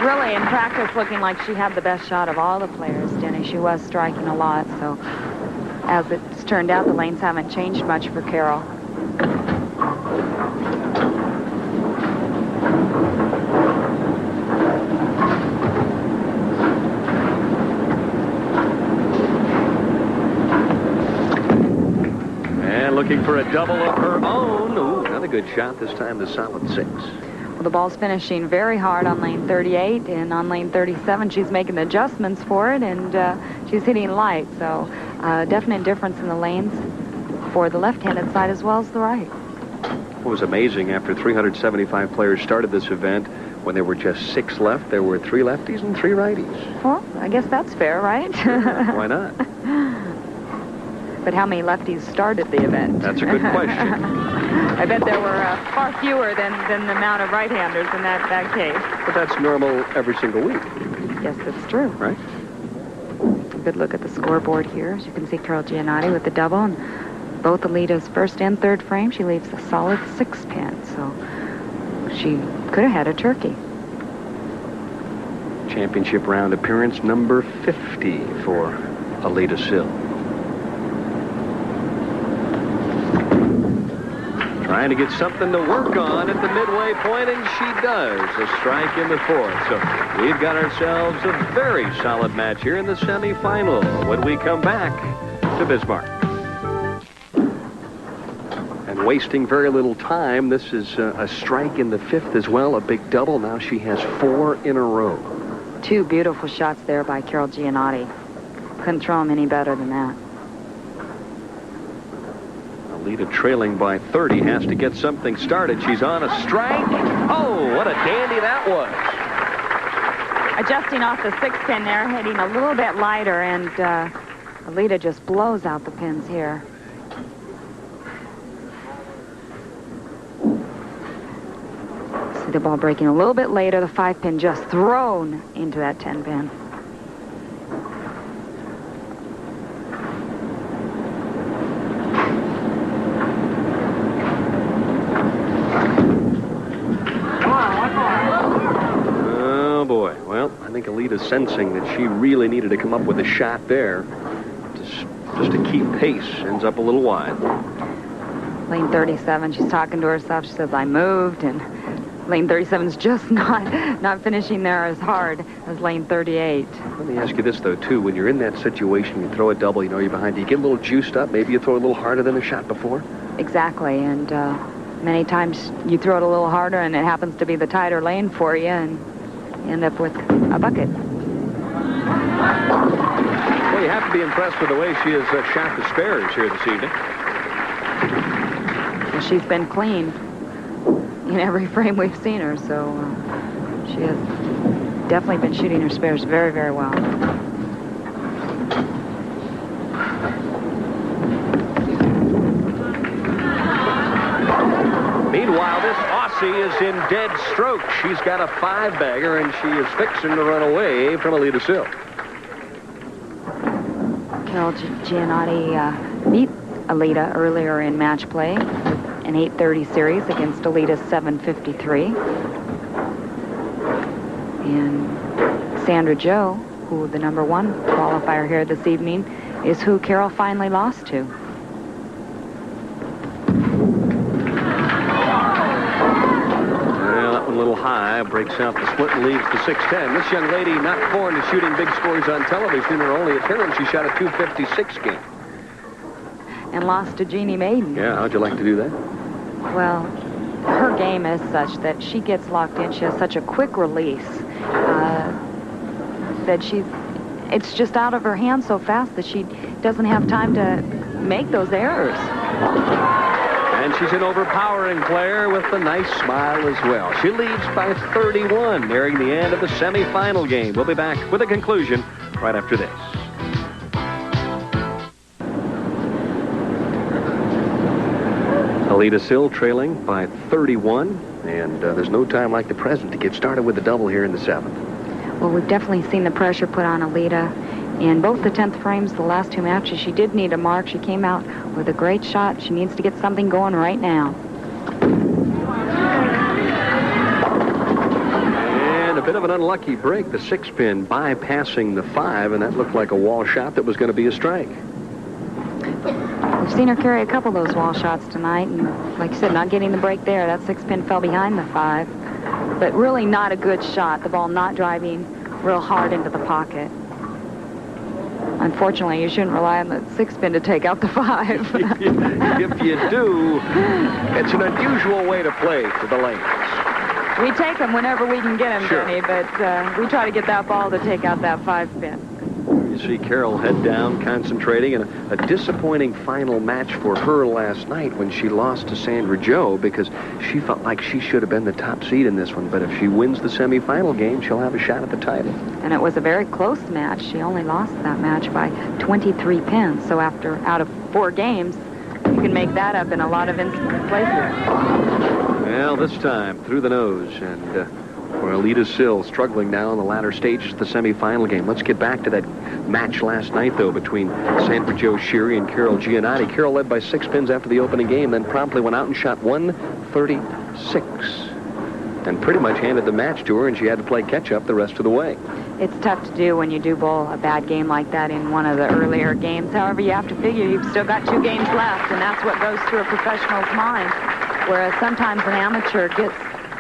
Really, in practice, looking like she had the best shot of all the players, Denny. She was striking a lot, so as it's turned out, the lanes haven't changed much for Carol. looking for a double of her own. Ooh, another good shot, this time the solid 6. Well, the ball's finishing very hard on lane 38, and on lane 37, she's making adjustments for it, and she's hitting light. So definite difference in the lanes for the left-handed side as well as the right. It was amazing. After 375 players started this event, when there were just 6 left, there were 3 lefties and 3 righties. Well, I guess that's fair, right? Why not? But how many lefties started the event? That's a good question. I bet there were far fewer than the amount of right-handers in that case. But that's normal every single week. Yes, that's true. Right? A good look at the scoreboard here. As you can see, Carol Gianotti with the double. And both Aleta's first and third frame, she leaves a solid 6 pin. So she could have had a turkey. Championship round appearance number 50 for Aleta Sill. Trying to get something to work on at the midway point, and she does. A strike in the 4th. So we've got ourselves a very solid match here in the semifinal when we come back to Bismarck. And wasting very little time, this is a strike in the 5th as well, a big double. Now she has 4 in a row. 2 beautiful shots there by Carol Gianotti. Couldn't throw them any better than that. Aleta trailing by 30 has to get something started. She's on a strike. Oh, what a dandy that was. Adjusting off the 6 pin there, hitting a little bit lighter, and Aleta just blows out the pins here. See the ball breaking a little bit later. The 5 pin just thrown into that 10 pin. Aleta sensing that she really needed to come up with a shot there just to keep pace. Ends up a little wide. Lane 37, she's talking to herself. She says, I moved, and lane 37's just not finishing there as hard as lane 38. Let me ask you this, though, too. When you're in that situation, you throw a double, you know you're behind. Do you get a little juiced up? Maybe you throw a little harder than the shot before? Exactly, and many times you throw it a little harder, and it happens to be the tighter lane for you, and you end up with a bucket. Well, you have to be impressed with the way she has shot the spares here this evening. Well, she's been clean in every frame we've seen her, so she has definitely been shooting her spares very, very well. Meanwhile, this Aussie is in dead stroke. She's got a 5-bagger, and she is fixing to run away from Aleta Sill. Carol Gianotti beat Aleta earlier in match play, an 830 series against Aleta's 753. And Sandra Jo, who the #1 qualifier here this evening, is who Carol finally lost to. A little high, breaks out the split and leaves the 6-10. This young lady, not born to shooting big scores on television. In her only appearance, she shot a 256 game. And lost to Jeannie Maiden. Yeah, how'd you like to do that? Well, her game is such that she gets locked in. She has such a quick release that it's just out of her hands so fast that she doesn't have time to make those errors. And she's an overpowering player with a nice smile as well. She leads by 31, nearing the end of the semifinal game. We'll be back with a conclusion right after this. Aleta Sill trailing by 31, and there's no time like the present to get started with the double here in the 7th. Well, we've definitely seen the pressure put on Aleta. In both the 10th frames, the last 2 matches, she did need a mark. She came out with a great shot. She needs to get something going right now. And a bit of an unlucky break. The 6-pin bypassing the 5, and that looked like a wall shot that was going to be a strike. We've seen her carry a couple of those wall shots tonight, and like you said, not getting the break there. That 6-pin fell behind the 5, but really not a good shot. The ball not driving real hard into the pocket. Unfortunately, you shouldn't rely on the 6-pin to take out the 5. If you do, it's an unusual way to play for the lanes. We take them whenever we can get them, Sure. Denny, but we try to get that ball to take out that 5-pin. You see Carol head down, concentrating, and a disappointing final match for her last night when she lost to Sandra Jo, because she felt like she should have been the top seed in this one. But if she wins the semifinal game, she'll have a shot at the title. And it was a very close match. She only lost that match by 23 pins. So out of 4 games, you can make that up in a lot of places. Well, this time, through the nose, and for Aleta Sill struggling now in the latter stages of the semifinal game. Let's get back to that match last night, though, between Sandra Jo SHiery and Carol Gianotti. Carol led by 6 pins after the opening game, then promptly went out and shot 136. And pretty much handed the match to her, and she had to play catch-up the rest of the way. It's tough to do when you do bowl a bad game like that in one of the earlier games. However, you have to figure you've still got 2 games left, and that's what goes through a professional's mind, whereas sometimes an amateur gets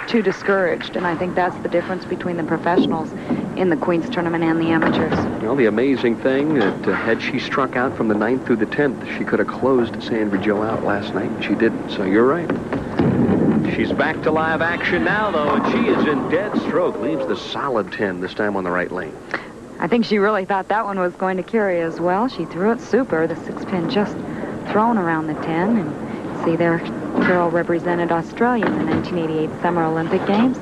too discouraged, and I think that's the difference between the professionals in the Queen's Tournament and the amateurs. Well, the amazing thing that had she struck out from the 9th through the 10th, she could have closed Sandra Jo out last night, and she didn't, so you're right. She's back to live action now, though, and she is in dead stroke. Leaves the solid 10, this time on the right lane. I think she really thought that one was going to carry as well. She threw it super, the 6-pin just thrown around the 10, and see there, Carol represented Australia in the 1988 Summer Olympic Games.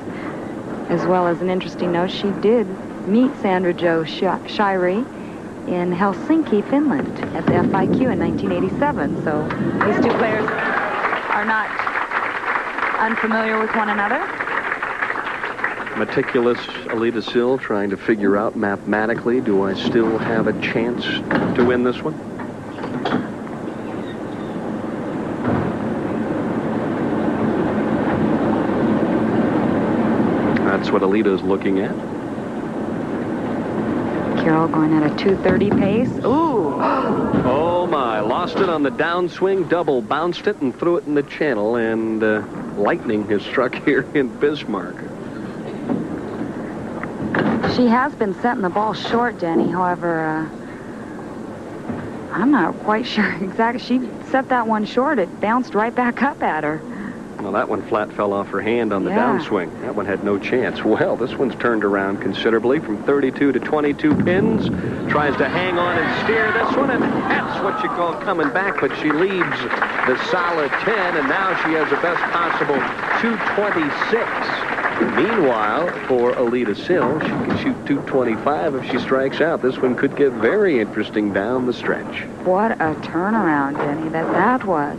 As well as an interesting note, she did meet Sandra Jo SHiery in Helsinki, Finland at the FIQ in 1987. So these 2 players are not unfamiliar with one another. Meticulous Aleta Sill trying to figure out mathematically, do I still have a chance to win this one? That's what Aleta's looking at. Carol going at a 2:30 pace. Ooh! Oh my, lost it on the downswing, double bounced it and threw it in the channel, and lightning has struck here in Bismarck. She has been setting the ball short, Denny. However, I'm not quite sure exactly. She set that one short. It bounced right back up at her. Well, that one flat fell off her hand on the downswing. That one had no chance. Well, this one's turned around considerably from 32 to 22 pins. Tries to hang on and steer this one, and that's what you call coming back, but she leaves the solid 10, and now she has the best possible 226. Meanwhile, for Aleta Sill, she can shoot 225 if she strikes out. This one could get very interesting down the stretch. What a turnaround, Denny, that was.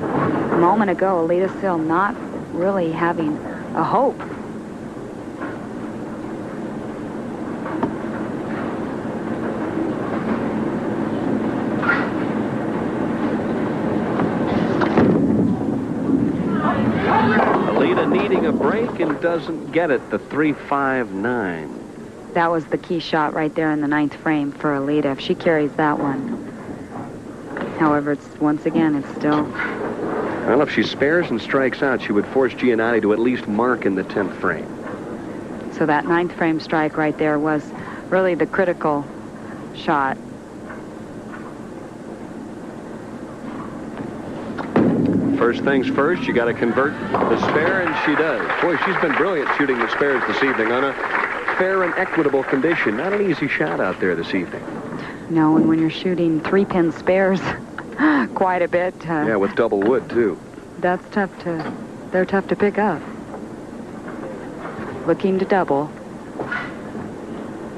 A moment ago, Aleta Sill not really having a hope. Aleta needing a break and doesn't get it, the 3.59. That was the key shot right there in the 9th frame for Aleta, if she carries that one. However, once again, it's still... Well, if she spares and strikes out, she would force Gianotti to at least mark in the 10th frame. So that 9th frame strike right there was really the critical shot. First things first, you got to convert the spare, and she does. Boy, she's been brilliant shooting the spares this evening on a fair and equitable condition. Not an easy shot out there this evening. No, and when you're shooting 3-pin spares quite a bit. Yeah, with double wood, too. That's tough to... They're tough to pick up. Looking to double.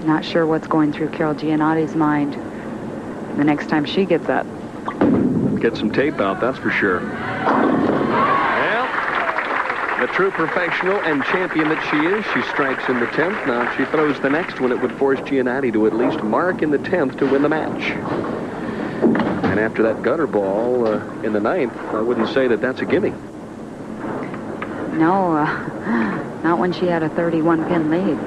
Not sure what's going through Carol Gianotti's mind the next time she gets up. Get some tape out, that's for sure. Well, the true professional and champion that she is, she strikes in the 10th. Now, if she throws the next one, it would force Gianotti to at least mark in the 10th to win the match. And after that gutter ball in the 9th, I wouldn't say that that's a gimme. No, not when she had a 31-pin lead.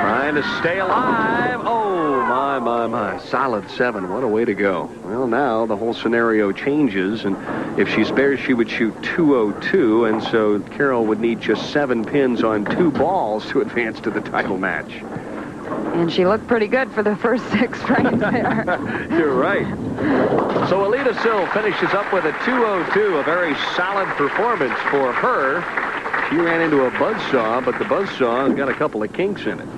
Trying to stay alive. Oh, my. all-time high. Solid 7. What a way to go. Well, now the whole scenario changes, and if she spares, she would shoot 202, and so Carol would need just 7 pins on 2 balls to advance to the title match. And she looked pretty good for the first 6 frames there. You're right. So Aleta Sill finishes up with a 202, a very solid performance for her. She ran into a buzzsaw, but the buzzsaw has got a couple of kinks in it.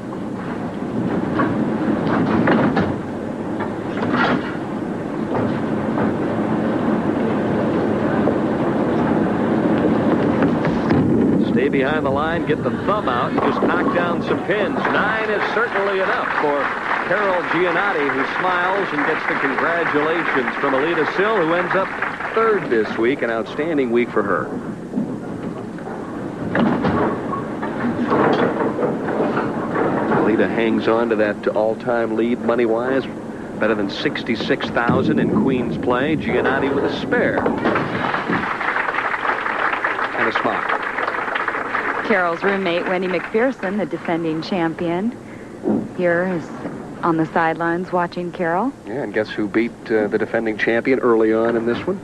Stay behind the line, get the thumb out, and just knock down some pins. 9 is certainly enough for Carol Gianotti, who smiles and gets the congratulations from Aleta Sill, who ends up 3rd this week. An outstanding week for her. Aleta hangs on to that all-time lead money-wise. Better than $66,000 in Queen's play. Gianotti with a spare. And a smile. Carol's roommate, Wendy McPherson, the defending champion, here is on the sidelines watching Carol. Yeah, and guess who beat the defending champion early on in this one?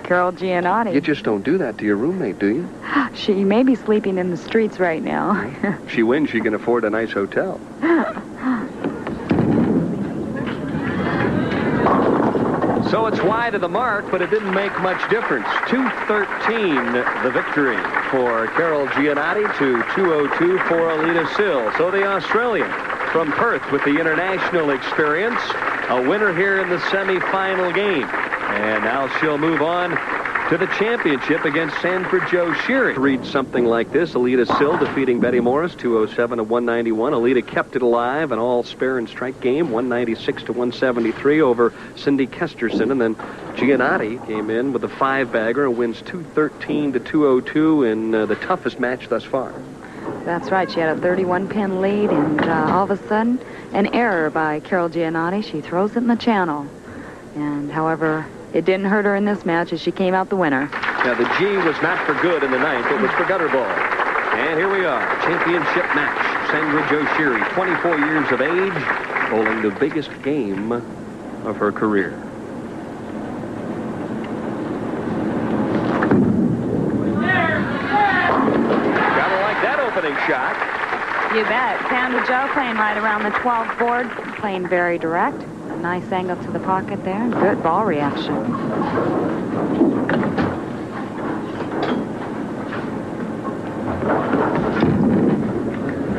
Carol Gianotti. You just don't do that to your roommate, do you? She may be sleeping in the streets right now. If she wins, she can afford a nice hotel. So it's wide of the mark, but it didn't make much difference. 213 the victory for Carol Gianotti to 202 for Aleta Sill. So the Australian from Perth with the international experience, a winner here in the semifinal game. And now she'll move on to the championship against Sandra Jo SHiery. Read something like this. Aleta Sill defeating Betty Morris 207 to 191. Aleta kept it alive, an all spare and strike game, 196 to 173 over Cindy Kesterson. And then Gianotti came in with a 5-bagger and wins 213 to 202 in the toughest match thus far. That's right. She had a 31-pin lead, and all of a sudden, an error by Carol Gianotti. She throws it in the channel. And however, it didn't hurt her in this match as she came out the winner. Now, the G was not for good in the 9th. It was for gutter ball. And here we are, championship match. Sandra Jo SHiery, 24 years of age, bowling the biggest game of her career. Gotta like that opening shot. You bet. Sandra Jo playing right around the 12th board, playing very direct. Nice angle to the pocket there. Good ball reaction.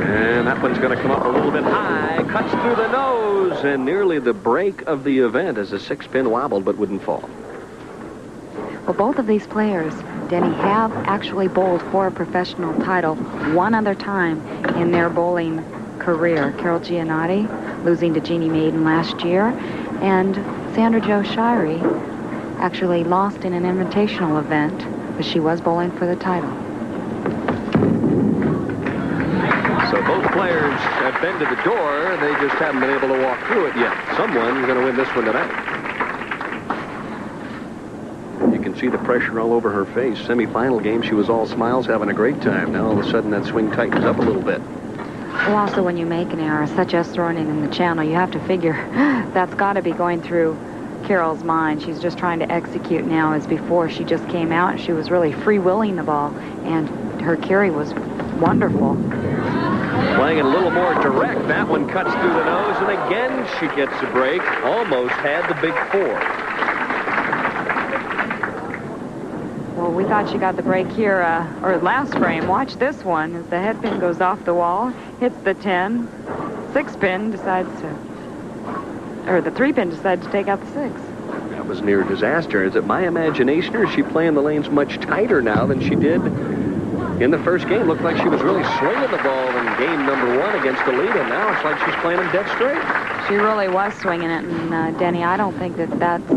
And that one's going to come up a little bit high. Cuts through the nose. And nearly the break of the event as a 6-pin wobbled but wouldn't fall. Well, both of these players, Denny, have actually bowled for a professional title one other time in their bowling career. Carol Gianotti losing to Jeannie Maiden last year, and Sandra Jo SHiery actually lost in an invitational event, but she was bowling for the title. So both players have been to the door. They just haven't been able to walk through it yet. Someone's going to win this one tonight. You can see the pressure all over her face. Semi-final game, she was all smiles, having a great time. Now all of a sudden that swing tightens up a little bit. Well, also when you make an error, such as throwing it in the channel, you have to figure that's got to be going through Carol's mind. She's just trying to execute now as before. She just came out and she was really free-willing the ball, and her carry was wonderful. Playing it a little more direct. That one cuts through the nose, and again she gets a break. Almost had the big 4. Well, we thought she got the break here, or last frame. Watch this one as the head pin goes off the wall, hits the 10. 6-pin decides to, or the 3-pin decides to take out the 6. That was near disaster. Is it my imagination, or is she playing the lanes much tighter now than she did in the first game? Looked like she was really swinging the ball in game number 1 against Aleta. Now it's like she's playing them dead straight. She really was swinging it, and Denny, I don't think that that's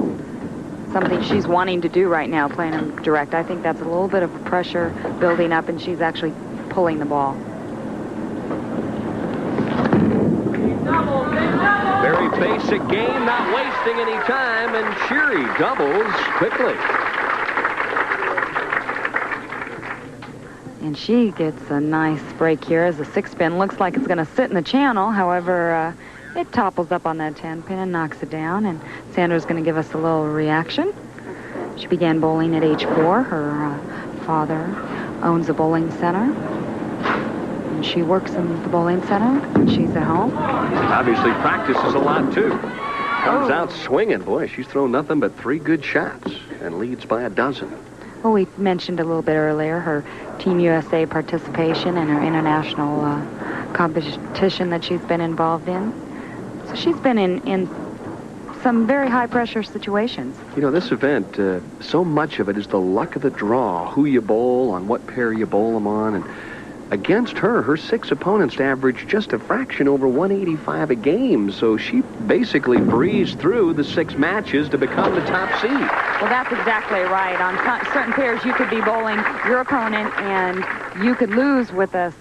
something she's wanting to do right now, playing them direct. I think that's a little bit of a pressure building up, and she's actually pulling the ball. Very basic game, not wasting any time, and SHiery doubles quickly. And she gets a nice break here as a 6-pin. Looks like it's going to sit in the channel. However, It topples up on that 10-pin and knocks it down, and Sandra's going to give us a little reaction. She began bowling at age 4. Her father owns a bowling center, and she works in the bowling center when she's at home. Obviously practices a lot, too. Comes out swinging. Boy, she's thrown nothing but 3 good shots and leads by a dozen. Well, we mentioned a little bit earlier her Team USA participation and her international competition that she's been involved in. So she's been in some very high-pressure situations. You know, this event, so much of it is the luck of the draw, who you bowl, on what pair you bowl them on. And against her 6 opponents averaged just a fraction over 185 a game. So she basically breezed through the 6 matches to become the top seed. Well, that's exactly right. On certain pairs, you could be bowling your opponent, and you could lose with an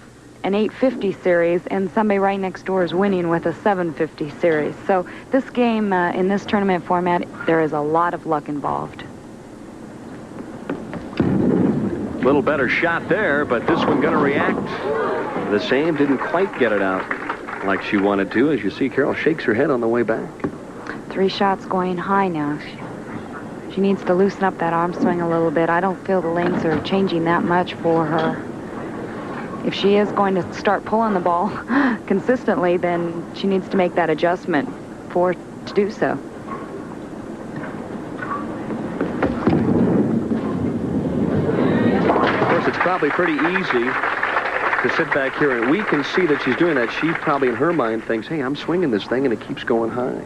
850 series, and somebody right next door is winning with a 750 series. So this game, in this tournament format, there is a lot of luck involved. Little better shot there, but this one going to react the same. Didn't quite get it out like she wanted to. As you see, Carol shakes her head on the way back. 3 shots going high now. She needs to loosen up that arm swing a little bit. I don't feel the lengths are changing that much for her. If she is going to start pulling the ball consistently, then she needs to make that adjustment to do so. Of course, it's probably pretty easy to sit back here, and we can see that she's doing that. She probably in her mind thinks, hey, I'm swinging this thing and it keeps going high.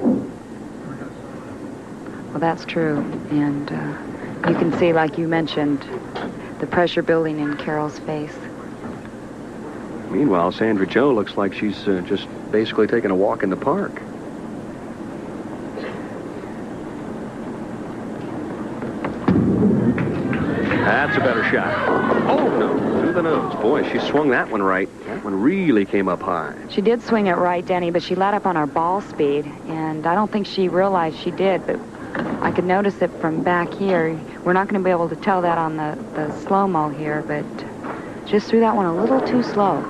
Well, that's true, and you can see, like you mentioned, the pressure building in Carol's face. Meanwhile, Sandra Jo looks like she's just basically taking a walk in the park. That's a better shot. Oh, no, through the nose. Boy, she swung that one right. That one really came up high. She did swing it right, Denny, but she let up on her ball speed, and I don't think she realized she did, but I could notice it from back here. We're not going to be able to tell that on the slow-mo here, but just threw that one a little too slow.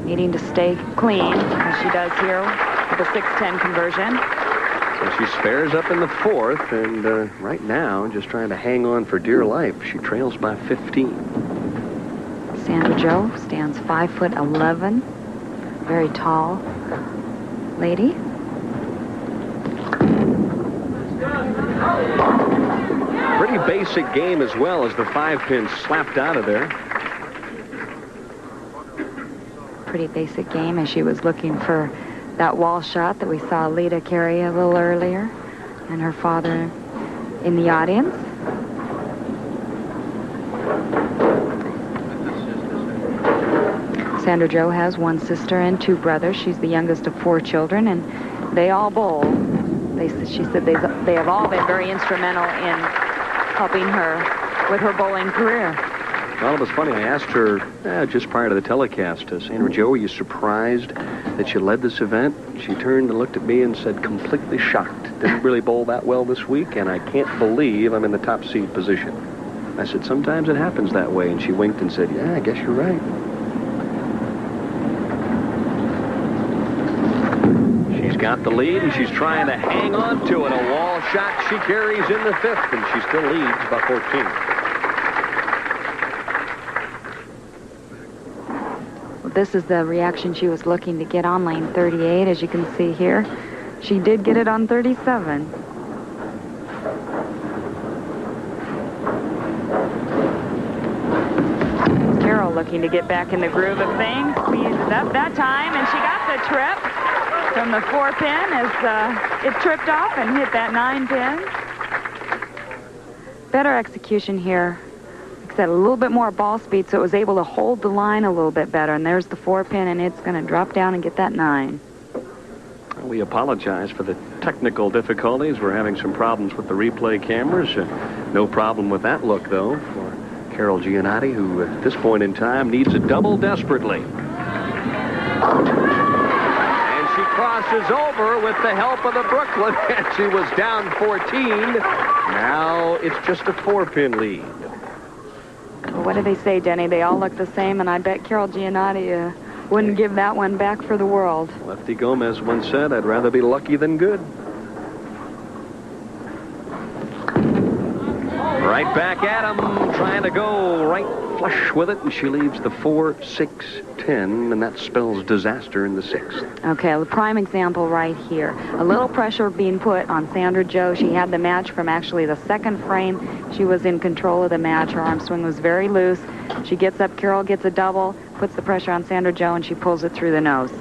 Needing to stay clean, as she does here with a 6-10 conversion. So she spares up in the 4th, and right now, just trying to hang on for dear life. She trails by 15. Sandra Jo stands 5'11", very tall lady. Pretty basic game as well, as the 5-pin slapped out of there. Pretty basic game, as she was looking for that wall shot that we saw Leila carry a little earlier, and her father in the audience. Sandra Jo has 1 sister and 2 brothers. She's the youngest of 4 children, and they all bowl. She said they have all been very instrumental in helping her with her bowling career. Well, it was funny. I asked her just prior to the telecast, Sandra Jo, were you surprised that you led this event? She turned and looked at me and said, completely shocked. Didn't really bowl that well this week, and I can't believe I'm in the top seed position. I said, sometimes it happens that way, and she winked and said, yeah, I guess you're right. She's got the lead, and she's trying to hang on to it. A wall shot she carries in the 5th, and she still leads by 14. This is the reaction she was looking to get on lane 38, as you can see here. She did get it on 37. Carol looking to get back in the groove of things. Speeds it up that time, and she got the trip from the 4-pin as it tripped off and hit that 9-pin. Better execution here. Said a little bit more ball speed, so it was able to hold the line a little bit better. And there's the 4-pin, and it's going to drop down and get that 9. We apologize for the technical difficulties. We're having some problems with the replay cameras. No problem with that look, though, for Carol Gianotti, who at this point in time needs a double desperately. And she crosses over with the help of the Brooklyn, and she was down 14. Now it's just a 4-pin lead. What do they say, Denny? They all look the same, and I bet Carol Gianotti wouldn't give that one back for the world. Lefty Gomez once said, "I'd rather be lucky than good." Right back at him, trying to go right flush with it, and she leaves the 4-6-10, and that spells disaster in the 6th. Okay, a prime example right here. A little pressure being put on Sandra Jo. She had the match from actually the second frame. She was in control of the match. Her arm swing was very loose. She gets up, Carol gets a double, puts the pressure on Sandra Jo, and she pulls it through the nose.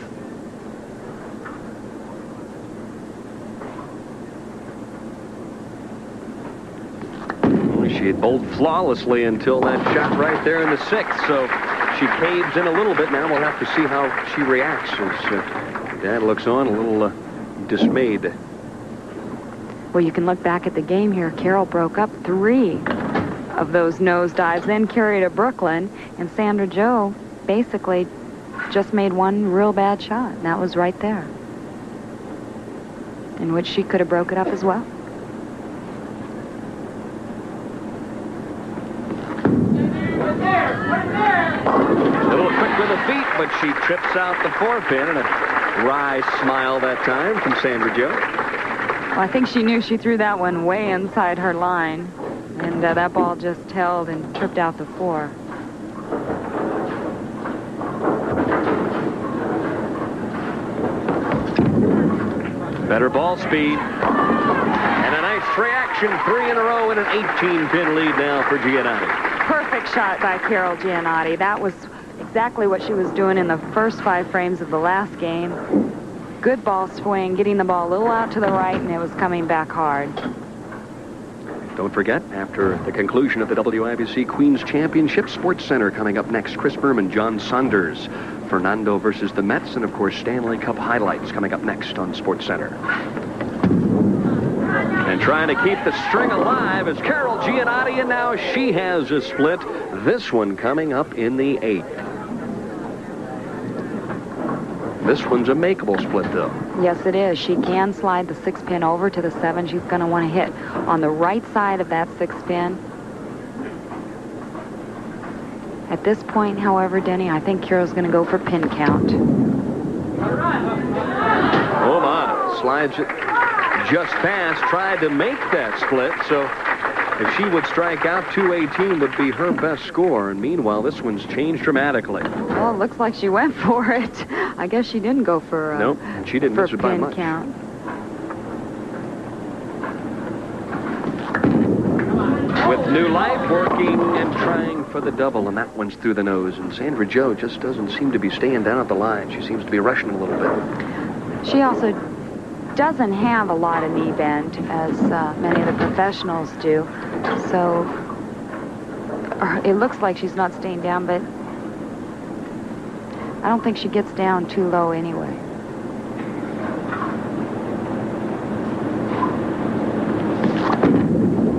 She had bowled flawlessly until that shot right there in the 6th, so she caves in a little bit. Now we'll have to see how she reacts as Dad looks on a little dismayed. Well, you can look back at the game here. Carol broke up 3 of those nose dives, then carried to Brooklyn, and Sandra Jo basically just made one real bad shot, and that was right there, in which she could have broke it up as well. A little quick with the feet, but she trips out the 4-pin, and a wry smile that time from Sandra Jo. Well, I think she knew she threw that one way inside her line, and that ball just held and tripped out the 4. Better ball speed. And a nice reaction, 3 in a row, and an 18-pin lead now for Gianotti. Perfect shot by Carol Gianotti. That was exactly what she was doing in the first 5 frames of the last game. Good ball swing, getting the ball a little out to the right, and it was coming back hard. Don't forget, after the conclusion of the WIBC Queens Championship, Sports Center coming up next. Chris Berman, John Saunders, Fernando versus the Mets, and of course Stanley Cup highlights coming up next on Sports Center. And trying to keep the string alive is Carol Gianotti, and now she has a split. This one coming up in the 8th. This one's a makeable split, though. Yes, it is. She can slide the 6-pin over to the 7. She's going to want to hit on the right side of that 6-pin. At this point, however, Denny, I think Carol's going to go for pin count. Oh, my. Slides it just past. Tried to make that split, so if she would strike out, 218 would be her best score. And meanwhile, this one's changed dramatically. Well, it looks like she went for it. I guess she didn't go for nope, she didn't miss it by much. Count. With new life, working and trying for the double, and that one's through the nose. And Sandra Jo just doesn't seem to be staying down at the line. She seems to be rushing a little bit. She also doesn't have a lot of knee bend, as many of the professionals do. So it looks like she's not staying down, but I don't think she gets down too low anyway.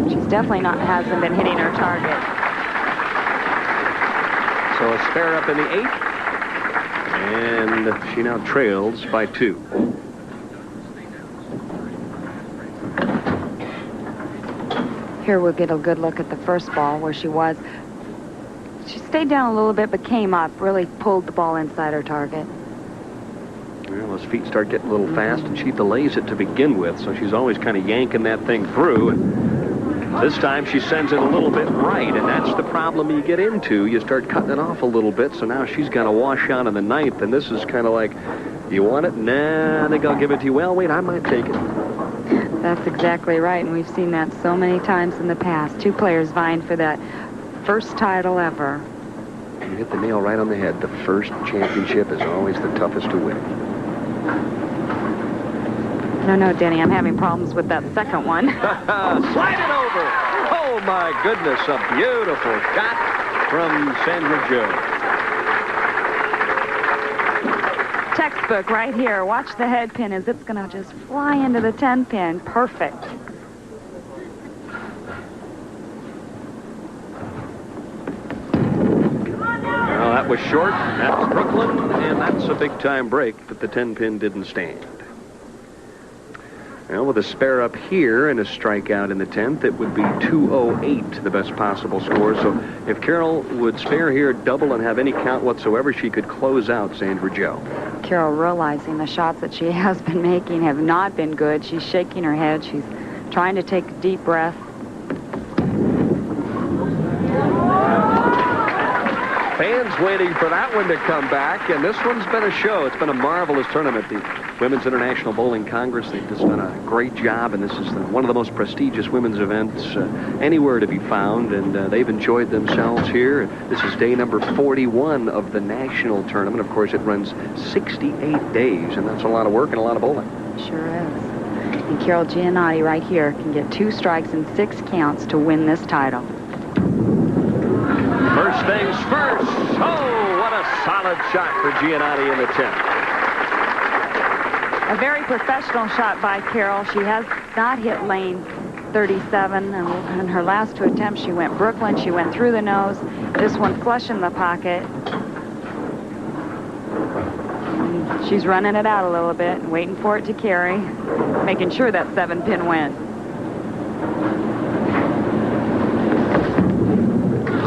She's definitely hasn't been hitting her target. So a spare up in the 8th, and she now trails by 2. Here we'll get a good look at the first ball where she was. She stayed down a little bit but came up, really pulled the ball inside her target. Well, those feet start getting a little fast, and she delays it to begin with, so she's always kind of yanking that thing through. And this time she sends it a little bit right, and that's the problem you get into. You start cutting it off a little bit, so now she's got to wash out in the 9th, and this is kind of like, you want it? Nah, I think I'll give it to you. Well, wait, I might take it. That's exactly right, and we've seen that so many times in the past. 2 players vying for that first title ever. You hit the nail right on the head. The first championship is always the toughest to win. No, Denny, I'm having problems with that second one. Slide it over. Oh, my goodness, a beautiful shot from Sandra Jo. Textbook right here. Watch the head pin as it's going to just fly into the 10-pin. Perfect. Well, that was short. That's Brooklyn, and that's a big-time break, but the 10-pin didn't stand. Well, with a spare up here and a strikeout in the 10th, it would be 208, the best possible score. So if Carol would spare here, double, and have any count whatsoever, she could close out Sandra Jo. Carol, realizing the shots that she has been making have not been good. She's shaking her head. She's trying to take a deep breath. Fans waiting for that one to come back, and this one's been a show. It's been a marvelous tournament. The Women's International Bowling Congress, they've just done a great job, and this is one of the most prestigious women's events anywhere to be found, and they've enjoyed themselves here. This is day number 41 of the national tournament. Of course, it runs 68 days, and that's a lot of work and a lot of bowling. Sure is. And Carol Gianotti right here can get 2 strikes and 6 counts to win this title. First things first. Oh, what a solid shot for Gianotti in the 10th. A very professional shot by Carol. She has not hit lane 37. And in her last 2 attempts, she went Brooklyn. She went through the nose. This one flush in the pocket. And she's running it out a little bit, waiting for it to carry, making sure that 7-pin went.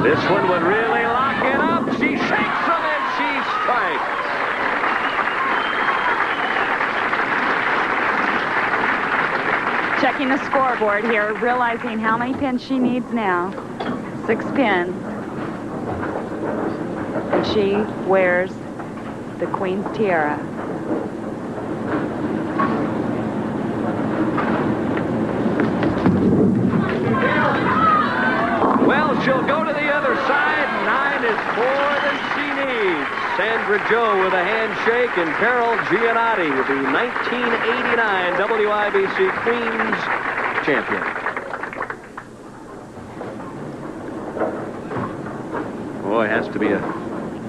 This one would really lock it up. She shakes them and she strikes. Checking the scoreboard here, realizing how many pins she needs now. 6 pins. And she wears the Queen's tiara. Well, she'll go to the other side. 9 is more than she needs. Sandra Jo with a handshake, and Carol Gianotti, the 1989 WIBC Queens champion. Boy, it has to be a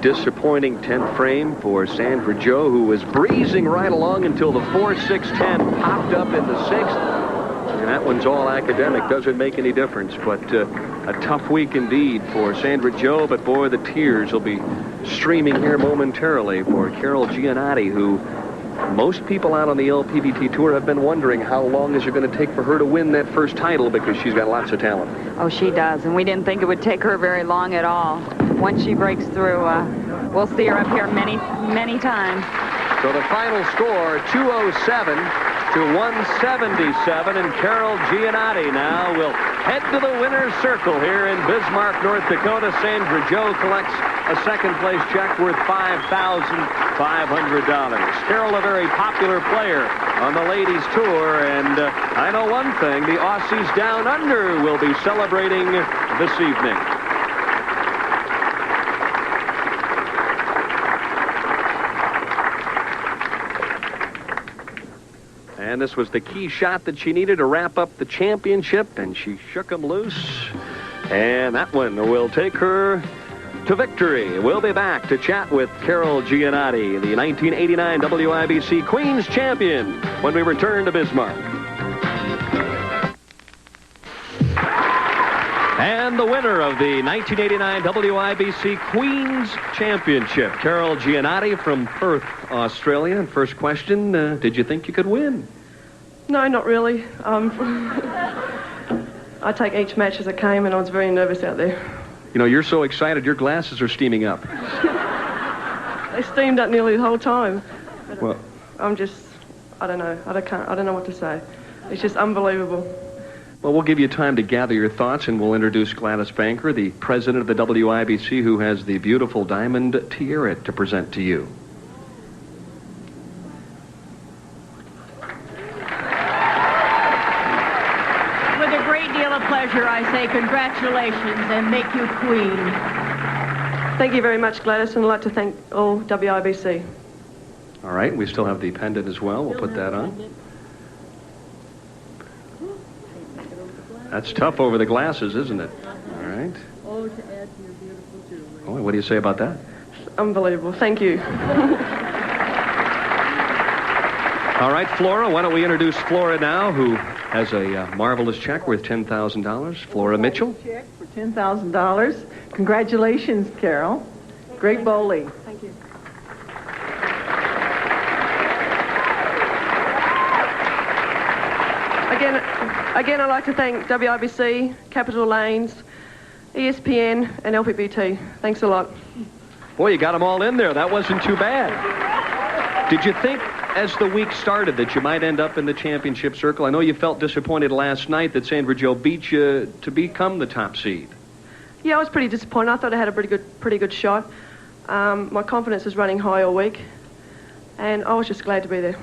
disappointing 10th frame for Sandra Jo, who was breezing right along until the 4-6-10 popped up in the 6th. And that one's all academic, doesn't make any difference. But a tough week indeed for Sandra Jo, but boy, the tears will be streaming here momentarily for Carol Gianotti, who most people out on the LPBT Tour have been wondering how long is it going to take for her to win that first title, because she's got lots of talent. Oh, she does, and we didn't think it would take her very long at all. Once she breaks through, we'll see her up here many, many times. So the final score, 207 to 177, and Carol Gianotti now will head to the winner's circle here in Bismarck, North Dakota. Sandra Jo collects a second-place check worth $5,500. Carol, a very popular player on the ladies' tour, and I know one thing, the Aussies down under will be celebrating this evening. And this was the key shot that she needed to wrap up the championship, and she shook them loose. And that one will take her to victory. We'll be back to chat with Carol Gianotti, the 1989 WIBC Queens champion, when we return to Bismarck. And the winner of the 1989 WIBC Queens Championship, Carol Gianotti from Perth, Australia. And first question, did you think you could win? No, not really. I take each match as it came, and I was very nervous out there. You know, you're so excited, your glasses are steaming up. They steamed up nearly the whole time. Well, I'm just, I don't know. I don't know what to say. It's just unbelievable. Well, we'll give you time to gather your thoughts, and we'll introduce Gladys Banker, the president of the WIBC, who has the beautiful diamond tiara to present to you. With a great deal of pleasure, I say congratulations and make you queen. Thank you very much, Gladys, and I'd like to thank all WIBC. All right, we still have the pendant as well. We'll put that on. That's tough over the glasses, isn't it? All right. Oh, to add to your beautiful jewelry. Oh, what do you say about that? It's unbelievable. Thank you. All right, Flora, why don't we introduce Flora now, who has a marvelous check worth $10,000. Flora Mitchell. Check for $10,000. Congratulations, Carol. Great bowling. Thank you. Again, I'd like to thank WIBC, Capital Lanes, ESPN, and LPBT. Thanks a lot. Boy, you got them all in there. That wasn't too bad. Did you think, as the week started, that you might end up in the championship circle? I know you felt disappointed last night that Sandra Jo beat you to become the top seed. Yeah, I was pretty disappointed. I thought I had a pretty good shot. My confidence was running high all week, and I was just glad to be there.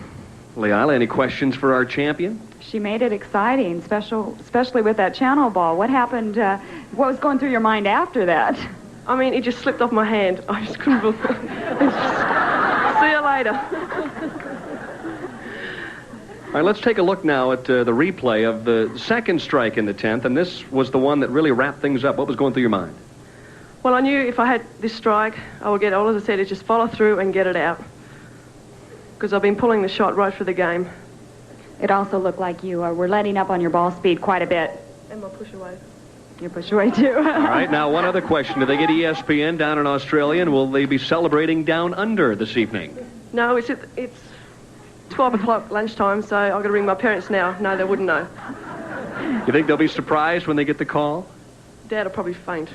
Leila, any questions for our champion? She made it exciting, especially with that channel ball. What happened? What was going through your mind after that? I mean, it just slipped off my hand. I just couldn't believe it. See you later. All right, let's take a look now at the replay of the second strike in the 10th, and this was the one that really wrapped things up. What was going through your mind? Well, I knew if I had this strike, I would get, all as I said, is just follow through and get it out. Because I've been pulling the shot right for the game. It also looked like you were letting up on your ball speed quite a bit. And my push away. Your push away, too. All right, now one other question. Do they get ESPN down in Australia, and will they be celebrating down under this evening? No, it's 12 o'clock lunchtime, so I've got to ring my parents now. No, they wouldn't know. You think they'll be surprised when they get the call? Dad will probably faint.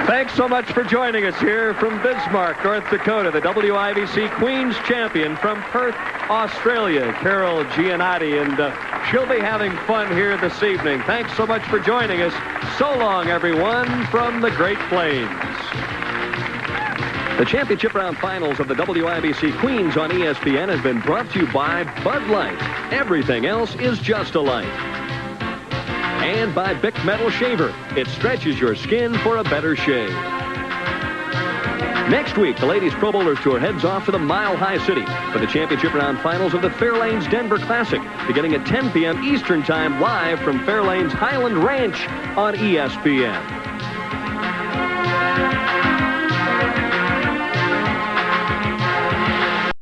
Thanks so much for joining us here from Bismarck, North Dakota, the WIBC Queen's Champion from Perth, Australia, Carol Gianotti, and she'll be having fun here this evening. Thanks so much for joining us. So long, everyone, from the Great Plains. The championship round finals of the WIBC Queens on ESPN has been brought to you by Bud Light. Everything else is just a light. And by Bic Metal Shaver. It stretches your skin for a better shave. Next week, the Ladies Pro Bowlers Tour heads off to the Mile High City for the championship round finals of the Fairlanes Denver Classic, beginning at 10 p.m. Eastern Time, live from Fairlanes Highland Ranch on ESPN.